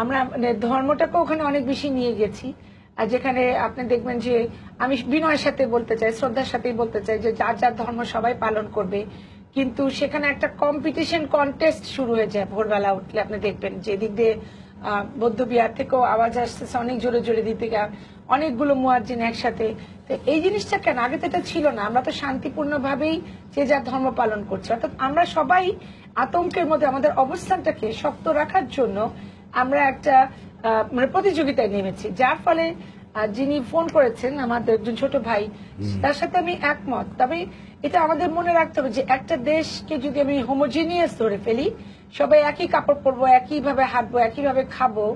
S4: আমরা ধর্মটাকে ওখানে অনেক বেশি নিয়ে গেছি, আর যেখানে আপনি দেখবেন যে আমি বিনয়ের সাথে বলতে চাই, শ্রদ্ধার সাথেই বলতে চাই যে যার যার ধর্ম সবাই পালন করবে, কিন্তু সেখানে একটা কম্পিটিশন কন্টেস্ট শুরু হয়ে যায়। ভোরবেলা উঠলে আপনি দেখবেন যে দিক দিয়ে বৌদ্ধ বিহার থেকেও আওয়াজ আসতেছে অনেক জোরে জোরে, দিক থেকে অনেকগুলো মুয়াজ্জিন একসাথে। তো এই জিনিসটা কেন? আগে তো এটা ছিল না, আমরা তো শান্তিপূর্ণ ভাবেই যে যার ধর্ম পালন করছি। অর্থাৎ আমরা সবাই আতঙ্কের মধ্যে আমাদের অবস্থানটাকে শক্ত রাখার জন্য আমরা একটা প্রতিযোগিতায় নেমেছি, যার ফলে যিনি ফোন করেছেন আমাদের একজন ছোট ভাই, তার সাথে আমি একমত। তবে এটা আমাদের মনে রাখতে হবে যে একটা দেশকে যদি আমি হোমোজিনিয়াস ধরে ফেলি, সবাই একই কাপড় পরবো, একইভাবে হাঁটবো, একইভাবে খাবো,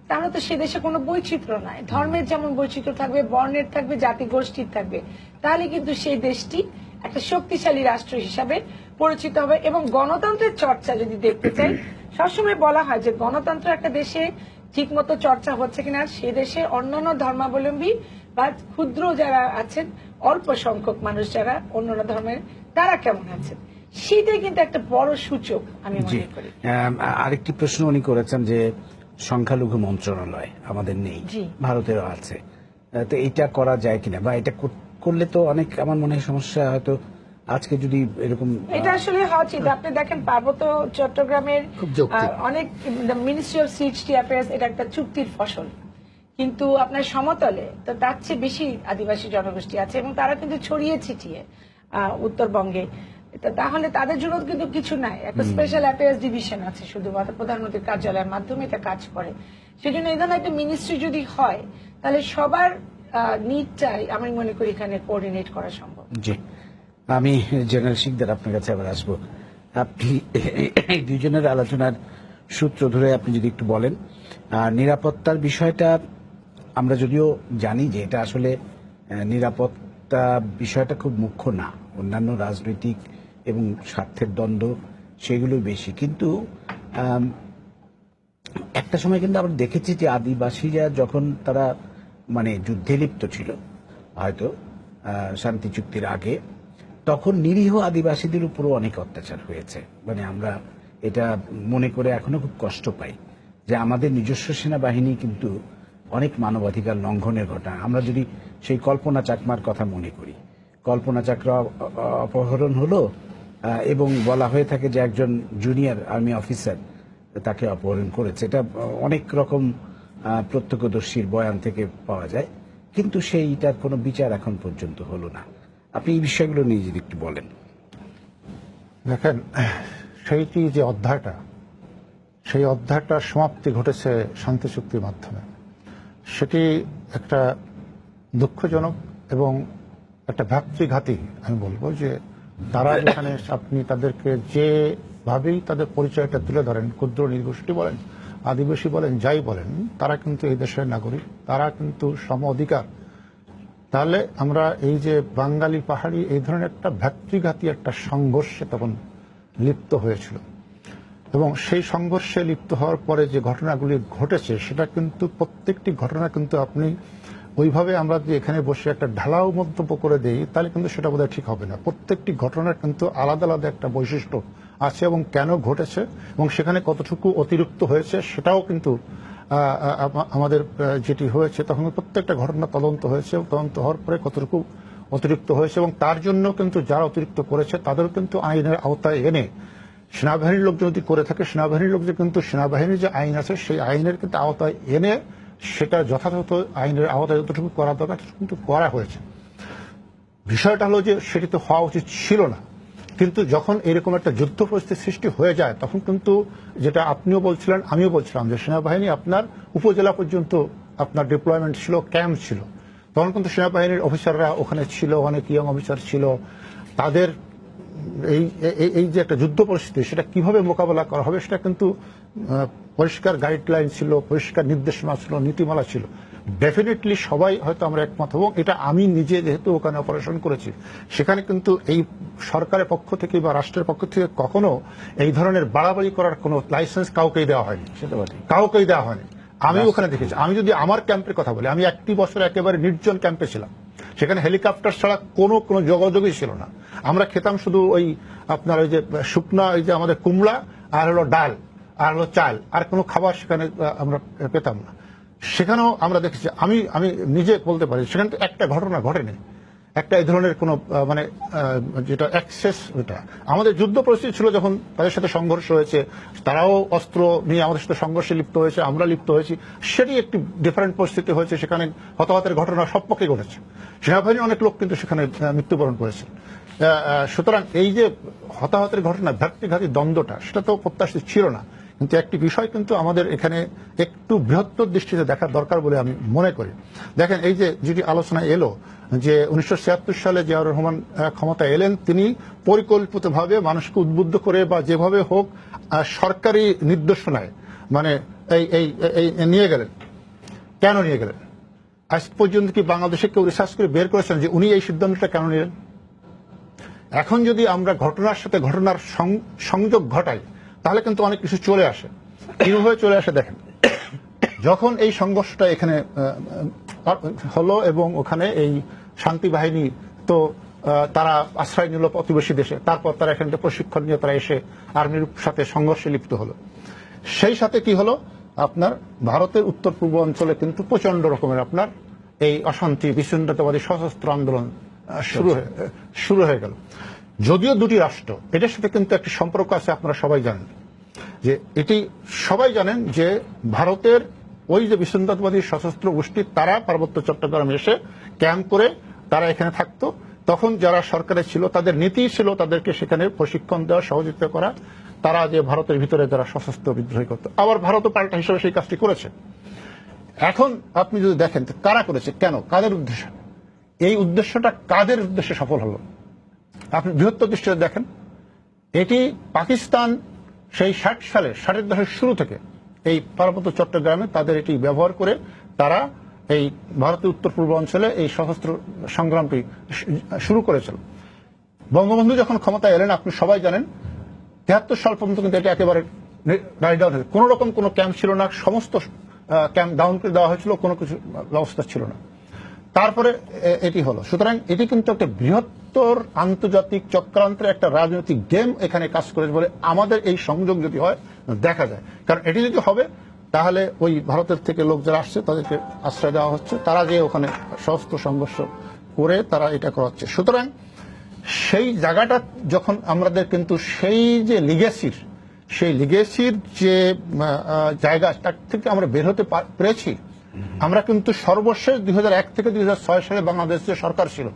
S4: তাহলে তো সে দেশে কোনো বৈচিত্র্য নাই। ধর্মের যেমন বৈচিত্র্য থাকবে, বর্ণের থাকবে, জাতি গোষ্ঠীর থাকবে, তাহলে কিন্তু সেই দেশটি একটা শক্তিশালী রাষ্ট্র হিসাবে পরিচিত হবে। এবং গণতন্ত্রের চর্চা যদি দেখতে চাই, সবসময় বলা হয় যে গণতন্ত্র একটা দেশে ঠিক মতো চর্চা হচ্ছে কিনা, সে দেশে অন্যান্য ধর্মাবলম্বী বা ক্ষুদ্র যারা আছেন, অল্প সংখ্যক মানুষ যারা অন্যান্য ধর্মের, তারা কেমন আছেন, সেটাই কিন্তু একটা বড় সূচক আমি মনে করি।
S1: আরেকটি প্রশ্ন উনি করেছেন যে সংখ্যালঘু মন্ত্রণালয় আমাদের নেই, ভারতেরও আছে, তো এটা করা যায় কিনা, বা এটা করলে তো অনেক আমার মনে হয় সমস্যা হয়তো আজকে যদি এরকম
S4: এটা আসলে হওয়া উচিত। আপনি দেখেন পার্বত্য চট্টগ্রামের অনেক মিনিস্ট্রি অফ সিটি অ্যাফেয়ার্স, এটা একটা চুক্তির ফসল, কিন্তু আপনার সমতলে তো তার চেয়ে বেশি আদিবাসী জনগোষ্ঠী আছে এবং তারা কিন্তু ছড়িয়ে ছিটিয়ে উত্তরবঙ্গে। তাহলে তাদের জন্য কিন্তু কিছু নাই, একটা স্পেশাল অ্যাফেয়ার্স ডিভিশন আছে শুধুমাত্র প্রধানমন্ত্রীর কার্যালয়ের মাধ্যমে এটা কাজ করে। সেজন্য এই ধরনের একটা মিনিস্ট্রি যদি হয়, তাহলে সবার নিডটাই আমি মনে করি এখানে কোঅর্ডিনেট করা সম্ভব।
S1: জি, আমি জেনারেল শিকদার আপনার কাছে আবার আসবো। আপনি এই দুইজনের আলোচনার সূত্র ধরে আপনি যদি একটু বলেন, নিরাপত্তার বিষয়টা আমরা যদিও জানি যে এটা আসলে নিরাপত্তা বিষয়টা খুব মুখ্য না, অন্যান্য রাজনৈতিক এবং স্বার্থের দ্বন্দ্ব সেগুলো বেশি, কিন্তু একটা সময় কিন্তু আমরা দেখেছি যে আদিবাসীরা যখন তারা মানে যুদ্ধে লিপ্ত ছিল, হয়তো শান্তি চুক্তির আগে, তখন নিরীহ আদিবাসীদের উপরও অনেক অত্যাচার হয়েছে। মানে আমরা এটা মনে করে এখনো খুব কষ্ট পাই যে আমাদের নিজস্ব সেনাবাহিনী কিন্তু অনেক মানবাধিকার লঙ্ঘনের ঘটনা। আমরা যদি সেই কল্পনা চাকমার কথা মনে করি, কল্পনা চাকমা অপহরণ হলো এবং বলা হয়ে থাকে যে একজন জুনিয়র আর্মি অফিসার তাকে অপহরণ করেছে। এটা অনেক রকম প্রত্যক্ষদর্শীর বয়ান থেকে পাওয়া যায়, কিন্তু সেইটার কোনো বিচার এখন পর্যন্ত হলো না। আপনি এই বিষয়গুলো নিয়ে যদি একটু বলেন।
S2: দেখেন, সেইটি যে অধ্যায়টা, সেই অধ্যায়টার সমাপ্তি ঘটেছে শান্তি চুক্তির মাধ্যমে। সেটি একটা দুঃখজনক এবং একটা ভ্রাতৃঘাতী, আমি বলবো যে তারা যেখানে আপনি তাদেরকে যেভাবেই তাদের পরিচয়টা তুলে ধরেন, ক্ষুদ্র নৃগোষ্ঠী বলেন, আদিবাসী বলেন, যাই বলেন, তারা কিন্তু এই দেশের নাগরিক, তারা কিন্তু সম অধিকার। তাহলে আমরা এই যে বাঙালি পাহাড়ি এই ধরনের একটা ভ্রাতৃঘাতী একটা সংঘর্ষে তখন লিপ্ত হয়েছিল, এবং সেই সংঘর্ষে লিপ্ত হওয়ার পরে যে ঘটনাগুলি ঘটেছে সেটা কিন্তু প্রত্যেকটি ঘটনা কিন্তু আপনি ওইভাবে আমরা যে এখানে বসে একটা ঢালাও মন্তব্য করে দেই তাহলে কিন্তু সেটা বোধহয় ঠিক হবে না। প্রত্যেকটি ঘটনার কিন্তু আলাদা আলাদা একটা বৈশিষ্ট্য আছে এবং কেন ঘটেছে এবং সেখানে কতটুকু অতিরিক্ত হয়েছে সেটাও কিন্তু আমাদের যেটি হয়েছে তখন প্রত্যেকটা ঘটনা তদন্ত হয়েছে, তদন্ত হওয়ার পরে কতটুকু অতিরিক্ত হয়েছে এবং তার জন্য কিন্তু যারা অতিরিক্ত করেছে তাদেরও কিন্তু আইনের আওতায় এনে, সেনাবাহিনীর লোক যদি করে থাকে সেনাবাহিনীর লোক যে কিন্তু সেনাবাহিনীর যে আইন আছে সেই আইনের কিন্তু আওতায় এনে সেটা যথাযথ আইনের আওতায় যতটুকু করা দরকার কিন্তু করা হয়েছে। বিষয়টা হলো যে সেটি তো হওয়া উচিত ছিল না, কিন্তু যখন এরকম একটা যুদ্ধ পরিস্থিতি সৃষ্টি হয়ে যায় তখন কিন্তু যেটা আপনিও বলছিলেন আমিও বলছিলাম যে সেনাবাহিনী আপনার উপজেলা পর্যন্ত আপনার ডিপ্লয়মেন্ট ছিল, ক্যাম্প ছিল, তখন কিন্তু সেনাবাহিনীর অফিসাররা ওখানে ছিল, অনেক ইয়ং অফিসার ছিল। তাদের এই যে একটা যুদ্ধ পরিস্থিতি সেটা কিভাবে মোকাবেলা করা হবে সেটা কিন্তু পরিষ্কার গাইডলাইন ছিল, পরিষ্কার নির্দেশনা ছিল, নীতিমালা ছিল। ডেফিনেটলি সবাই হয়তো আমরা একমত হব। এটা আমি নিজে যেহেতু ওখানে অপারেশন করেছি, সেখানে কিন্তু এই সরকারের পক্ষ থেকে বা রাষ্ট্রের পক্ষ থেকে কখনো এই ধরনের বাড়াবাড়ি করার কোনো লাইসেন্স কাউকেই দেওয়া হয়নি, কাউকেই দেওয়া হয়নি। আমি ওখানে দেখেছি। আমি যদি আমার ক্যাম্পের কথা বলি, আমি একটি বছর একেবারে নির্জন ক্যাম্পে ছিলাম, সেখানে হেলিকপ্টার ছাড়া কোনো যোগাযোগই ছিল না। আমরা খেতাম শুধু ওই আপনার ওই যে শুকনা ওই যে আমাদের কুমড়া আর হলো ডাল আর হলো চাল, আর কোনো খাবার সেখানে আমরা পেতাম না। সেখানেও আমরা দেখেছি, আমি নিজে বলতে পারি সেখানে তো একটা ঘটনা ঘটেনি, একটা এই ধরনের কোনো মানে যেটা অ্যাক্সেস, ওইটা আমাদের যুদ্ধ পরিস্থিতি ছিল যখন তাদের সাথে সংঘর্ষ হয়েছে, তারাও অস্ত্র নিয়ে আমাদের সাথে সংঘর্ষে লিপ্ত হয়েছে, আমরা লিপ্ত হয়েছি, সেটি একটি ডিফারেন্ট পরিস্থিতি হয়েছে। সেখানে হতাহতের ঘটনা সব পক্ষে ঘটেছে, সেনাবাহিনীর অনেক লোক কিন্তু সেখানে মৃত্যুবরণ করেছে। সুতরাং এই যে হতাহতের ঘটনা, ভ্রাতৃঘাতী দ্বন্দ্বটা, সেটা তো প্রত্যাশিত ছিল না। কিন্তু একটি বিষয় কিন্তু আমাদের এখানে একটু বৃহত্তর দৃষ্টিতে দেখার দরকার বলে আমি মনে করি। দেখেন, এই যে যেটি আলোচনায় এলো যে 1976 সালে জিয়াউর রহমান ক্ষমতা এলেন, তিনি পরিকল্পিতভাবে মানুষকে উদ্বুদ্ধ করে বা যেভাবে হোক সরকারি নির্দেশনায় মানে এই নিয়ে গেলেন। কেন নিয়ে গেলেন? আজ পর্যন্ত কি বাংলাদেশে কেউ রিসার্চ করে বের করেছেন যে উনি এই সিদ্ধান্তটা কেন নিলেন? এখন যদি আমরা ঘটনার সাথে ঘটনার সংযোগ ঘটাই তাহলে কিন্তু অনেক কিছু চলে আসে। কিভাবে চলে আসে দেখেন, যখন এই সংঘর্ষটা এখানে হলো এবং ওখানে এই শান্তি বাহিনী তো তারা আশ্রয় নিল প্রতিবেশী দেশে, তারপর তারা এখানে প্রশিক্ষণ নিয়ে তারা এসে আর্মির সাথে সংঘর্ষে লিপ্ত হলো। সেই সাথে কি হলো, আপনার ভারতের উত্তর পূর্ব অঞ্চলে কিন্তু প্রচন্ড রকমের আপনার এই অশান্তি, বিচ্ছিন্নতাবাদী সশস্ত্র আন্দোলন শুরু হয়ে গেল। যদিও দুটি রাষ্ট্র, এটার সাথে কিন্তু একটি সম্পর্ক আছে, আপনারা সবাই জানেন যে এটি সবাই জানেন যে ভারতের ওই যে বিচ্ছিন্নতাবাদী সশস্ত্র গোষ্ঠী তারা পার্বত্য চট্টগ্রামে এসে ক্যাম্প করে তারা এখানে থাকতো। তখন যারা সরকারে ছিল তাদের নীতি ছিল তাদেরকে সেখানে প্রশিক্ষণ দেওয়া, সহযোগিতা করা, তারা যে ভারতের ভিতরে যারা সশস্ত্র বিদ্রোহী করতো। আবার ভারতও পাল্টা হিসেবে সেই কাজটি করেছে। এখন আপনি যদি দেখেন কারা করেছে, কেন, কাদের উদ্দেশ্য, এই উদ্দেশ্যটা কাদের উদ্দেশ্যে সফল হলো আপনি বৃহত্তর দৃষ্টিতে দেখেন। এটি পাকিস্তান সেই 60-এর দশকের শুরু থেকে এই পার্বত্য চট্টগ্রামে তাদের এটি ব্যবহার করে তারা এই ভারতের উত্তর পূর্ব অঞ্চলে এই সশস্ত্র সংগ্রামটি শুরু করেছিল। বঙ্গবন্ধু যখন ক্ষমতায় এলেন, আপনি সবাই জানেন 73 সাল পর্যন্ত কিন্তু এটা একেবারে ডাউন হয়েছে, কোন রকম কোনো ক্যাম্প ছিল না, সমস্ত ক্যাম্প ডাউন করে দেওয়া হয়েছিল, কোনো কিছু ব্যবস্থা ছিল না। তারপরে এটি হলো। সুতরাং এটি কিন্তু একটা বৃহত্তর আন্তর্জাতিক চক্রান্তের একটা রাজনৈতিক গেম এখানে কাজ করেছে বলে আমাদের এই সংযোগ যদি হয় দেখা যায়। কারণ এটি যদি হবে তাহলে ওই ভারতের থেকে লোক যারা আসছে তাদেরকে আশ্রয় দেওয়া হচ্ছে, তারা যে ওখানে সশস্ত্র সংঘর্ষ করে তারা এটা করাচ্ছে। সুতরাং সেই জায়গাটা যখন আমাদের কিন্তু সেই যে লিগেসির যে জায়গা তার থেকে আমরা বের হতে পেরেছি। আমরা কিন্তু সর্বশেষ 2001 থেকে 2006 সালে বাংলাদেশ যে সরকার ছিল,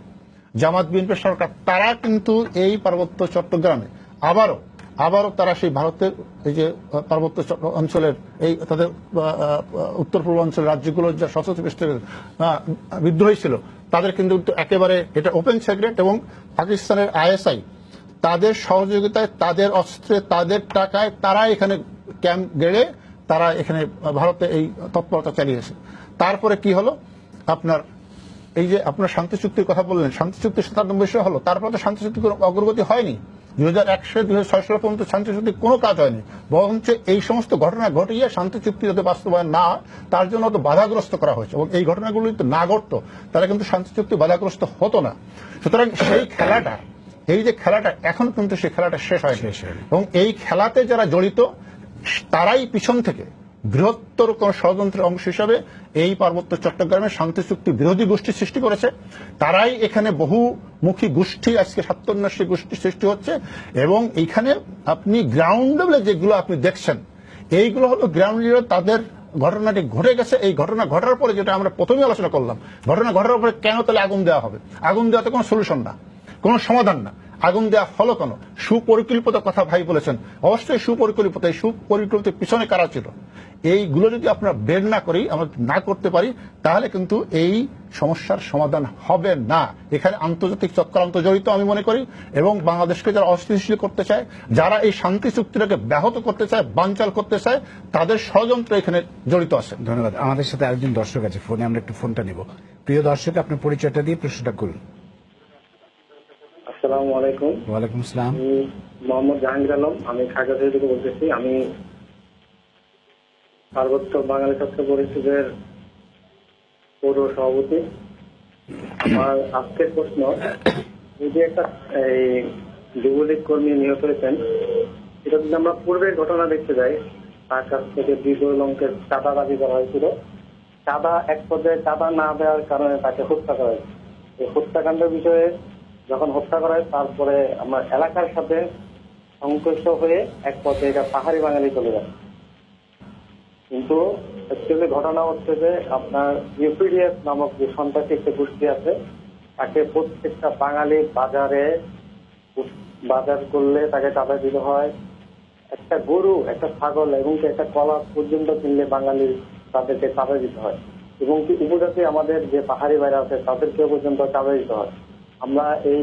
S2: জামাত বিএনপি সরকার, তারা কিন্তু এই পার্বত্য চট্টগ্রামে আবারও তারা সেই ভারতের এই যে পার্বত্য অঞ্চলের এই তাদের উত্তর পূর্বাঞ্চলের রাজ্যগুলোর যা সশস্ত্র বিদ্রোহী ছিল তাদের কিন্তু একেবারে এটা ওপেন সিক্রেট, এবং পাকিস্তানের আইএসআই তাদের সহযোগিতায়, তাদের অস্ত্রে, তাদের টাকায় তারা এখানে ক্যাম্প গেড়ে তারা এখানে ভারতে এই তৎপরতা চালিয়েছে। তারপরে কি হলো, আপনার এই যে আপনার শান্তি চুক্তির কথা বললেন, শান্তি চুক্তি 97 হলো, তারপরে তো শান্তি চুক্তির কোনো অগ্রগতি হয়নি। 2001 সালে 2006 সাল পর্যন্ত শান্তি চুক্তির কোনো কাজ হয়নি, বরঞ্চ এই সমস্ত ঘটনা ঘটিয়ে শান্তি চুক্তি যাতে বাস্তবায়ন না হয় তার জন্য তো বাধাগ্রস্ত করা হয়েছে, এবং এই ঘটনাগুলো যদি না ঘটতো তাহলে কিন্তু শান্তি চুক্তি বাধাগ্রস্ত হতো না। সুতরাং সেই খেলাটা, এই যে খেলাটা এখন কিন্তু সেই খেলাটা শেষ হয়নি, এবং এই খেলাতে যারা জড়িত তারাই পিছন থেকে বৃহত্তর কোন ষড়যন্ত্রের অংশ হিসাবে এই পার্বত্য চট্টগ্রামে শান্তি চুক্তি বিরোধী গোষ্ঠী সৃষ্টি করেছে। তারাই এখানে বহুমুখী গোষ্ঠী, আজকে 57 গোষ্ঠী সৃষ্টি হচ্ছে, এবং এইখানে আপনি গ্রাউন্ড লেভেলে যেগুলো আপনি দেখছেন এইগুলো হলো গ্রাউন্ড লেভেলে তাদের ঘটনাটি ঘটে গেছে। এই ঘটনা ঘটার পরে যেটা আমরা প্রথমে আলোচনা করলাম, ঘটনা ঘটার পরে কেন তাহলে আগুন দেওয়া হবে? আগুন দেওয়াতে কোনো সলিউশন না, কোনো সমাধান না। আগুন দেওয়া হলো কেন? সুপরিকল্পিত কথা ভাই বলেছেন, অবশ্যই সুপরিকল্পিত। এই সুপরিকল্পিত পিছনে কারা ছিল এইগুলো যদি আমরা বের না করি, আমরা না করতে পারি, তাহলে কিন্তু এই সমস্যার সমাধান হবে না। এখানে আন্তর্জাতিক চক্রান্ত জড়িত আমি মনে করি, এবং বাংলাদেশকে যারা অস্থিতিশীল করতে চায়, যারা এই শান্তি চুক্তিটাকে ব্যাহত করতে চায়, বানচাল করতে চায়, তাদের ষড়যন্ত্র এখানে জড়িত আছে।
S1: ধন্যবাদ। আমাদের সাথে আরেকজন দর্শক আছে ফোনে, আমরা একটু ফোনটা নিব। প্রিয় দর্শক, আপনার পরিচয়টা দিয়ে প্রশ্নটা করুন।
S6: আসসালামু আলাইকুম।
S1: ওয়ালাইকুম আসসালাম।
S6: মোহাম্মদ জাহাঙ্গীর আলম, আমি খাগড়াছড়ি থেকে বলতেছি। আমি পার্বত্য বাঙালি ছাত্র পরিষদের পৌর সভাপতি। আমার আজকের প্রশ্ন, যদি একটা যুবলীগ কর্মী নিহত হয়েছেন, এটা যদি আমরা পূর্বের ঘটনা দেখতে যাই, তার কাছ থেকে বিপুল অঙ্কের চাঁদা দাবি করা হয়েছিল। চাঁদা এক পর্যায়ে চাঁদা না দেওয়ার কারণে তাকে হত্যা করা হয়েছে। এই হত্যাকাণ্ডের বিষয়ে যখন হত্যা করা হয়, তারপরে আমার এলাকার সাথে সংঘর্ষ হয়ে এক পর্যায়ে এটা পাহাড়ি বাঙালি চলে যায়। কিন্তু অ্যাকচুয়ালি ঘটনা হচ্ছে যে আপনার ইউপিডিএফ নামক যে সন্ত্রাসী একটা গোষ্ঠী আছে, তাকে প্রত্যেকটা বাঙালি বাজার করলে তাকে চাঁদা দিতে হয়। একটা গরু, একটা ছাগল এবং একটা কলা পর্যন্ত কিনলে বাঙালি তাদেরকে চাঁদা দিতে হয়, এবং কি উপজাতি আমাদের যে পাহাড়ি বাইরে আছে তাদেরকেও পর্যন্ত চাঁদা দিতে হয়। আমরা এই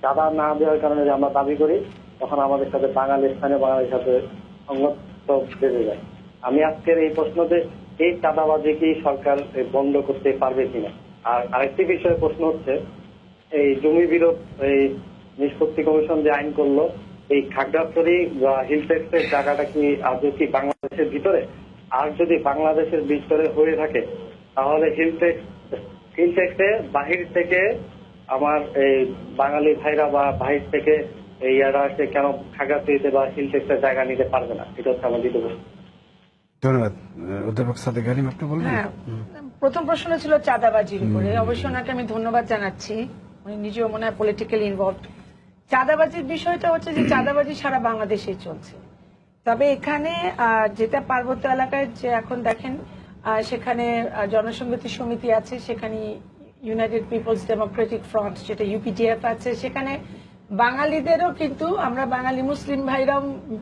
S6: চাঁদা না দেওয়ার কারণে যে আমরা দাবি করি, তখন আমাদের সাথে স্থানীয় বাঙালির সাথে সংঘর্ষ বেড়ে যায়। আমি আজকের এই প্রশ্ন যে এই চাঁদাবাজি কি সরকার বন্ধ করতে পারবে কিনা। আর আরেকটি বিষয়ে প্রশ্ন হচ্ছে, এই জমি বিরোধ এই নিষ্পত্তি কমিশন যে আইন করলো, এই খাগড়াছড়ি বা হিলটেক্সের জায়গাটা কি আদৌ কি বাংলাদেশের ভিতরে? আর যদি বাংলাদেশের ভিতরে হয়ে থাকে, তাহলে হিলটেক্সে বাহির থেকে আমার এই বাঙালি ভাইরা বা বাহির থেকে এই এসে কেন খাগড়াছড়িতে বা হিলটেক্সের জায়গা নিতে পারবে না? এটা হচ্ছে আমার দ্বিতীয় প্রশ্ন।
S1: ধন্যবাদ। অধ্যাপক সাদেক আলিম, আপনি বলবেন?
S4: হ্যাঁ, প্রথম প্রশ্ন ছিল চাঁদাবাজির উপরে। অবশ্যই ওনাকে আমি ধন্যবাদ জানাচ্ছি, উনি নিজেও মনে হয় পলিটিক্যালি ইনভলভড। চাঁদাবাজির বিষয়টা হচ্ছে যে চাঁদাবাজি সারা বাংলাদেশে চলছে, তবে এখানে যেটা পার্বত্য এলাকায় যে এখন দেখেন সেখানে জনসংহতি সমিতি আছে, সেখানে ইউনাইটেড পিপলস ডেমোক্রেটিক ফ্রন্ট যেটা ইউপিডিএফ আছে, সেখানে বাঙালিদেরও কিন্তু আমরা বাঙালি মুসলিম ভাইরা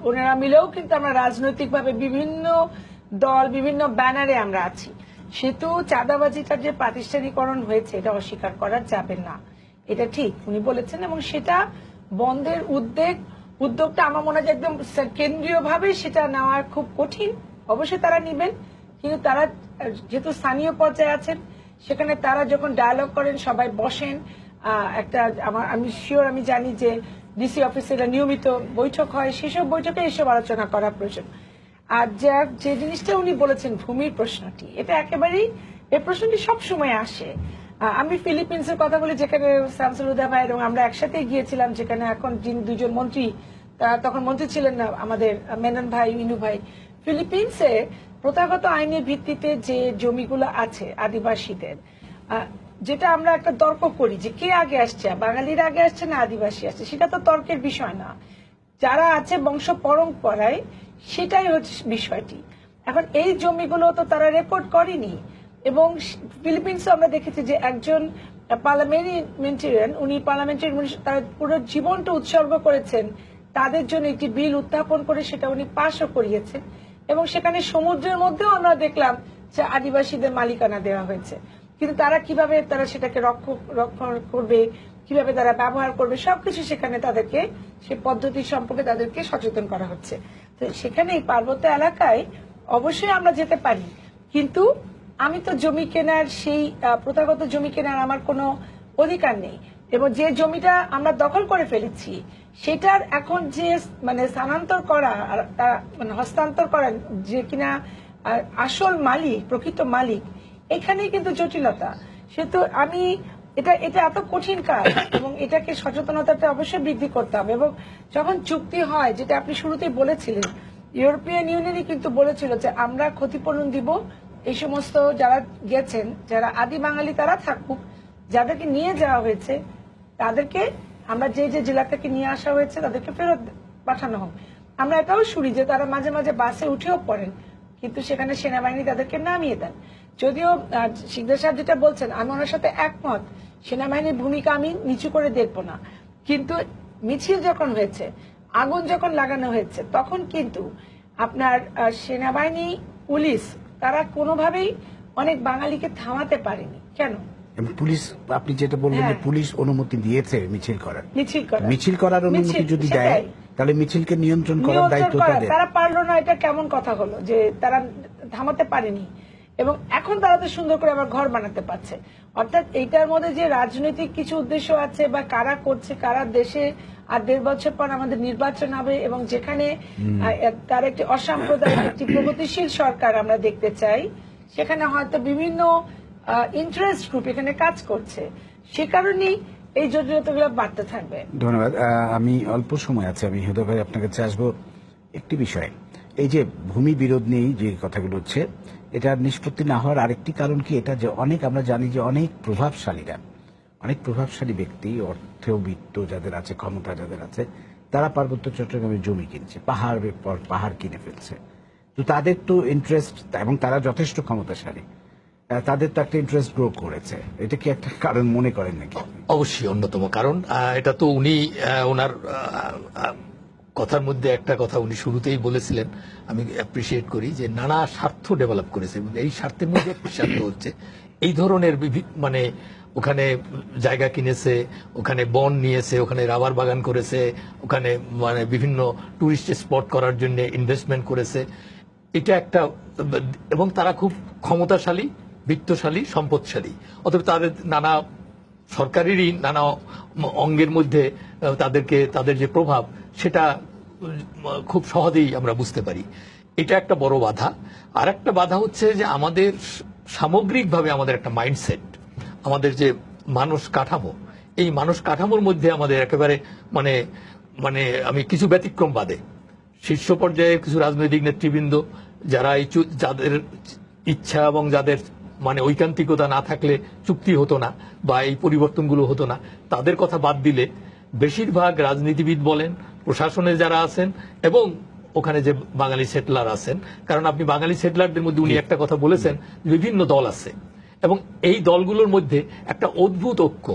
S4: ওনারা মিলেও কিন্তু আমরা রাজনৈতিকভাবে বিভিন্ন দল, বিভিন্ন ব্যানারে আমরা আছি। সেহেতু চাঁদাবাজিটার যে প্রাতিষ্ঠানিকরণ হয়েছে এটা অস্বীকার করা যাবে না, এটা ঠিক উনি বলেছেন, এবং সেটা বন্ধের উদ্যোগটা আমার মনে হয় একদম কেন্দ্রীয়ভাবে সেটা নেওয়া খুব কঠিন। অবশ্যই তারা নিবেন, কিন্তু তারা যেহেতু স্থানীয় পর্যায়ে আছেন, সেখানে তারা যখন ডায়ালগ করেন, সবাই বসেন, একটা আমি শিওর, আমি জানি যে ডিসি অফিসে নিয়মিত বৈঠক হয়, সেসব বৈঠকে এসব আলোচনা করা প্রয়োজন। আর যে জিনিসটা উনি বলেছেন ভূমির প্রশ্নটি, এটা একেবারেই এই প্রশ্নটি সবসময় আসে। আমি ফিলিপিন্সের কথা বলি, যেখানে শামসুল হুদা ভাই এবং আমরা একসাথে গিয়েছিলাম, যেখানে এখন যিনি দুজন মন্ত্রী, তারা তখন মন্ত্রী ছিলেন না, আমাদের মেনন ভাই, ইনু ভাই। ফিলিপিন্সে প্রথাগত আইনের ভিত্তিতে যে জমিগুলো আছে আদিবাসীদের, যেটা আমরা একটা তর্ক করি যে কে আগে আসছে, বাঙালিরা আগে আসছে না আদিবাসী আসছে, সেটা তো তর্কের বিষয় না। যারা আছে বংশ পরম্পরায়, সেটাই হচ্ছে বিষয়টি। এখন এই জমিগুলো তো তারা রেকর্ড করেনি, এবং ফিলিপিন্সে আমরা দেখেছি যে একজন পার্লামেন্টারিয়ান, উনি তার পুরো জীবনটা উৎসর্গ করেছেন তাদের জন্য একটি বিল উত্থাপন করে, সেটা উনি পাশও করিয়েছেন। এবং সেখানে সমুদ্রের মধ্যেও আমরা দেখলাম যে আদিবাসীদের মালিকানা দেওয়া হয়েছে, কিন্তু তারা কিভাবে তারা সেটাকে রক্ষণ করবে, কিভাবে তারা ব্যবহার করবে, সবকিছু সেখানে তাদেরকে সে পদ্ধতি সম্পর্কে তাদেরকে সচেতন করা হচ্ছে। তো সেখানে এই পার্বত্য এলাকায় অবশ্যই আমরা যেতে পারি, কিন্তু আমি তো জমি কেনার, সেই প্রথাগত জমি কেনার আমার কোনো অধিকার নেই। এবং যে জমিটা আমরা দখল করে ফেলেছি, সেটার এখন যে স্থানান্তর করা, হস্তান্তর করা, যে কিনা আসল মালিক, প্রকৃত মালিক, এখানেই কিন্তু জটিলতা। সেহেতু এটা এত কঠিন কাজ, এবং এটাকে সচেতনতাটা অবশ্যই বৃদ্ধি করতে হবে। এবং যখন চুক্তি হয়, যেটা আপনি শুরুতেই বলেছিলেন, ইউরোপিয়ান ইউনিয়নই কিন্তু বলেছিল যে আমরা ক্ষতিপূরণ দিব, এই সমস্ত যারা গেছেন, যারা আদি বাঙালি তারা থাকুক, যাদেরকে নিয়ে যাওয়া হয়েছে তাদেরকে আমরা যে জেলা থেকে নিয়ে আসা হয়েছে তাদেরকে ফেরত পাঠানো হোক। আমরা এটাও শুনি যে তারা মাঝে মাঝে বাসে উঠেও পড়েন, কিন্তু সেখানে সেনাবাহিনী তাদেরকে নামিয়ে দেন। যদিও শিকদার সাহেব যেটা বলছেন, আমি ওনার সাথে একমত, সেনাবাহিনীর ভূমিকা আমি নিচু করে দেখব না, কিন্তু মিছিল যখন হয়েছে, আগুন যখন লাগানো হয়েছে, তখন কিন্তু আপনার সেনাবাহিনী, পুলিশ, তারা কোনোভাবেই অনেক বাঙালিকে থামাতে পারেনি। কেন?
S1: পুলিশ, আপনি যেটা বললেন যে পুলিশ অনুমতি দিয়েছে মিছিল করার অনুমতি যদি দেয়, তাহলে মিছিলকে নিয়ন্ত্রণ করার দায়িত্ব তাদের।
S4: তারা পারলো না, এটা কেমন কথা হলো যে তারা থামাতে পারেনি? এবং এখন তারা তো সুন্দর করে আবার ঘর বানাতে পারছে। অর্থাৎ এইটার মধ্যে যে রাজনৈতিক কিছু উদ্দেশ্য আছে, বা কারা করছে, কারা দেশে আর 1.5 বছর পর আমাদের নির্বাচন হবে, এবং যেখানে তার একটি অসাম্প্রদায়িক, একটি প্রগতিশীল সরকার আমরা দেখতে চাই, সেখানে হয়তো বিভিন্ন ইন্টারেস্ট গ্রুপ এখানে কাজ করছে, সে কারণেই এই জটিলতাগুলো বাড়তে থাকবে।
S1: ধন্যবাদ। আমি অল্প সময় আছে, আমি হুদা ভাই আপনার কাছে আসবো একটি বিষয়। এই যে ভূমি বিরোধ নিয়ে যে কথাগুলো হচ্ছে, এটা নিষ্পত্তি না হওয়ার আরেকটি কারণ কি, এটা যে আমরা জানি যে অনেক প্রভাবশালী ব্যক্তি, অর্থেও বিত্ত যাদের আছে, ক্ষমতা যাদের আছে, তারা পার্বত্য চট্টগ্রামে জমি কিনছে, পাহাড়ের পর পাহাড় কিনে ফেলছে। তো তাদের তো ইন্টারেস্ট, এবং তারা যথেষ্ট ক্ষমতাশালী, তাদের তো একটা ইন্টারেস্ট গ্রো করেছে। এটা কি একটা কারণ মনে করেন নাকি?
S3: অবশ্যই অন্যতম কারণ। এটা তো উনি ওনার কথার মধ্যে একটা কথা উনি শুরুতেই বলেছিলেন, আমি অ্যাপ্রিসিয়েট করি, যে নানা স্বার্থ ডেভেলপ করেছে, এবং এই স্বার্থের মধ্যে একটি স্বার্থ হচ্ছে এই ধরনের ওখানে জায়গা কিনেছে, ওখানে বন নিয়েছে, ওখানে রাবার বাগান করেছে, ওখানে বিভিন্ন টুরিস্ট স্পট করার জন্য ইনভেস্টমেন্ট করেছে। এটা একটা, এবং তারা খুব ক্ষমতাশালী, বিত্তশালী, সম্পদশালী। অতএব তাদের নানা সরকারেরই নানা অঙ্গের মধ্যে তাদের যে প্রভাব, সেটা খুব সহজেই আমরা বুঝতে পারি। এটা একটা বড় বাধা। আর একটা বাধা হচ্ছে যে আমাদের সামগ্রিকভাবে আমাদের একটা মাইন্ডসেট, আমাদের যে মানুষ কাঠামো, এই মানুষ কাঠামোর মধ্যে আমাদের একেবারে আমি কিছু ব্যতিক্রম বাদে শীর্ষ পর্যায়ে কিছু রাজনৈতিক নেতৃবৃন্দ যারা যাদের ইচ্ছা এবং যাদের ঐকান্তিকতা না থাকলে চুক্তি হতো না, বা এই পরিবর্তনগুলো হতো না, তাদের কথা বাদ দিলে বেশিরভাগ রাজনীতিবিদ বলেন, প্রশাসনে যারা আছেন, এবং ওখানে যে বাঙালি সেটলার আছেন, কারণ আপনি বাঙালি সেটলারদের মধ্যে উনি একটা কথা বলেছেন, বিভিন্ন দল আছে, এবং এই দলগুলোর মধ্যে একটা অদ্ভুত ঐক্য,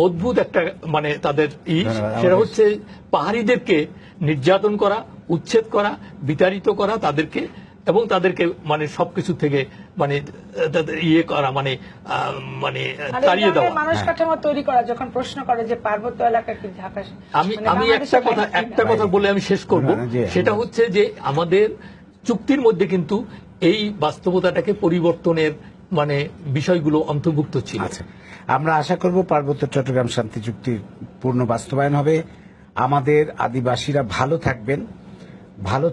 S3: অদ্ভুত একটা তাদের সেটা হচ্ছে পাহাড়িদেরকে নির্যাতন করা, উচ্ছেদ করা, বিতাড়িত করা তাদেরকে, এবং তাদেরকে সবকিছু থেকে ইয়ে করা, তাড়িয়ে দেওয়া,
S4: মানুষ কাঠামো তৈরি করা। যখন প্রশ্ন করে যে পার্বত্য এলাকা কি ঢাকা,
S3: আমি একটা কথা বলে আমি শেষ করব, সেটা হচ্ছে যে আমাদের চুক্তির মধ্যে কিন্তু এই বাস্তবতাটাকে পরিবর্তনের বিষয়গুলো অন্তর্ভুক্ত ছিল।
S1: আমরা আশা করব পার্বত্য চট্টগ্রাম শান্তি চুক্তির পূর্ণ বাস্তবায়ন হবে। আমাদের আদিবাসীরা ভালো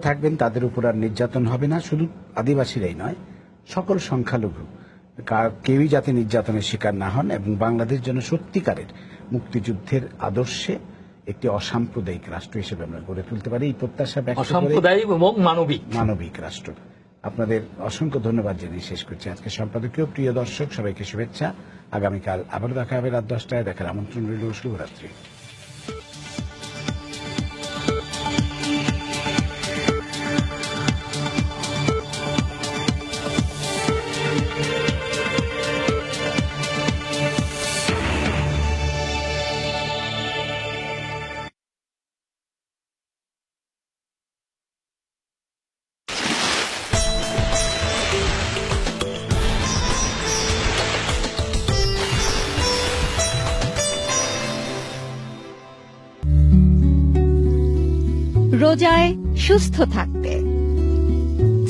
S1: থাকবেন, তাদের উপর আর নির্যাতন হবে না। শুধু আদিবাসীরাই নয়, সকল সংখ্যালঘু কেউই যাতে নির্যাতনের শিকার না হন, এবং বাংলাদেশ যেন সত্যিকারের মুক্তিযুদ্ধের আদর্শে একটি অসাম্প্রদায়িক রাষ্ট্র হিসেবে আমরা গড়ে তুলতে পারি, এই প্রত্যাশা ব্যক্ত করে
S3: অসাম্প্রদায়িক এবং
S1: মানবিক রাষ্ট্র। আপনাদের অসংখ্য ধন্যবাদ জানিয়ে শেষ করছি আজকে সম্পাদকীয়। প্রিয় দর্শক, সবাইকে শুভেচ্ছা। আগামীকাল আবার দেখা হবে রাত 10টায়। দেখার আমন্ত্রণ রইল। শুভরাত্রি।
S7: রোজায় সুস্থ থাকতে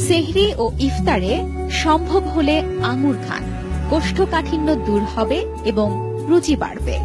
S7: সেহরি ও ইফতারে সম্ভব হলে আঙুর খান, কোষ্ঠকাঠিন্য দূর হবে এবং রুচি বাড়বে।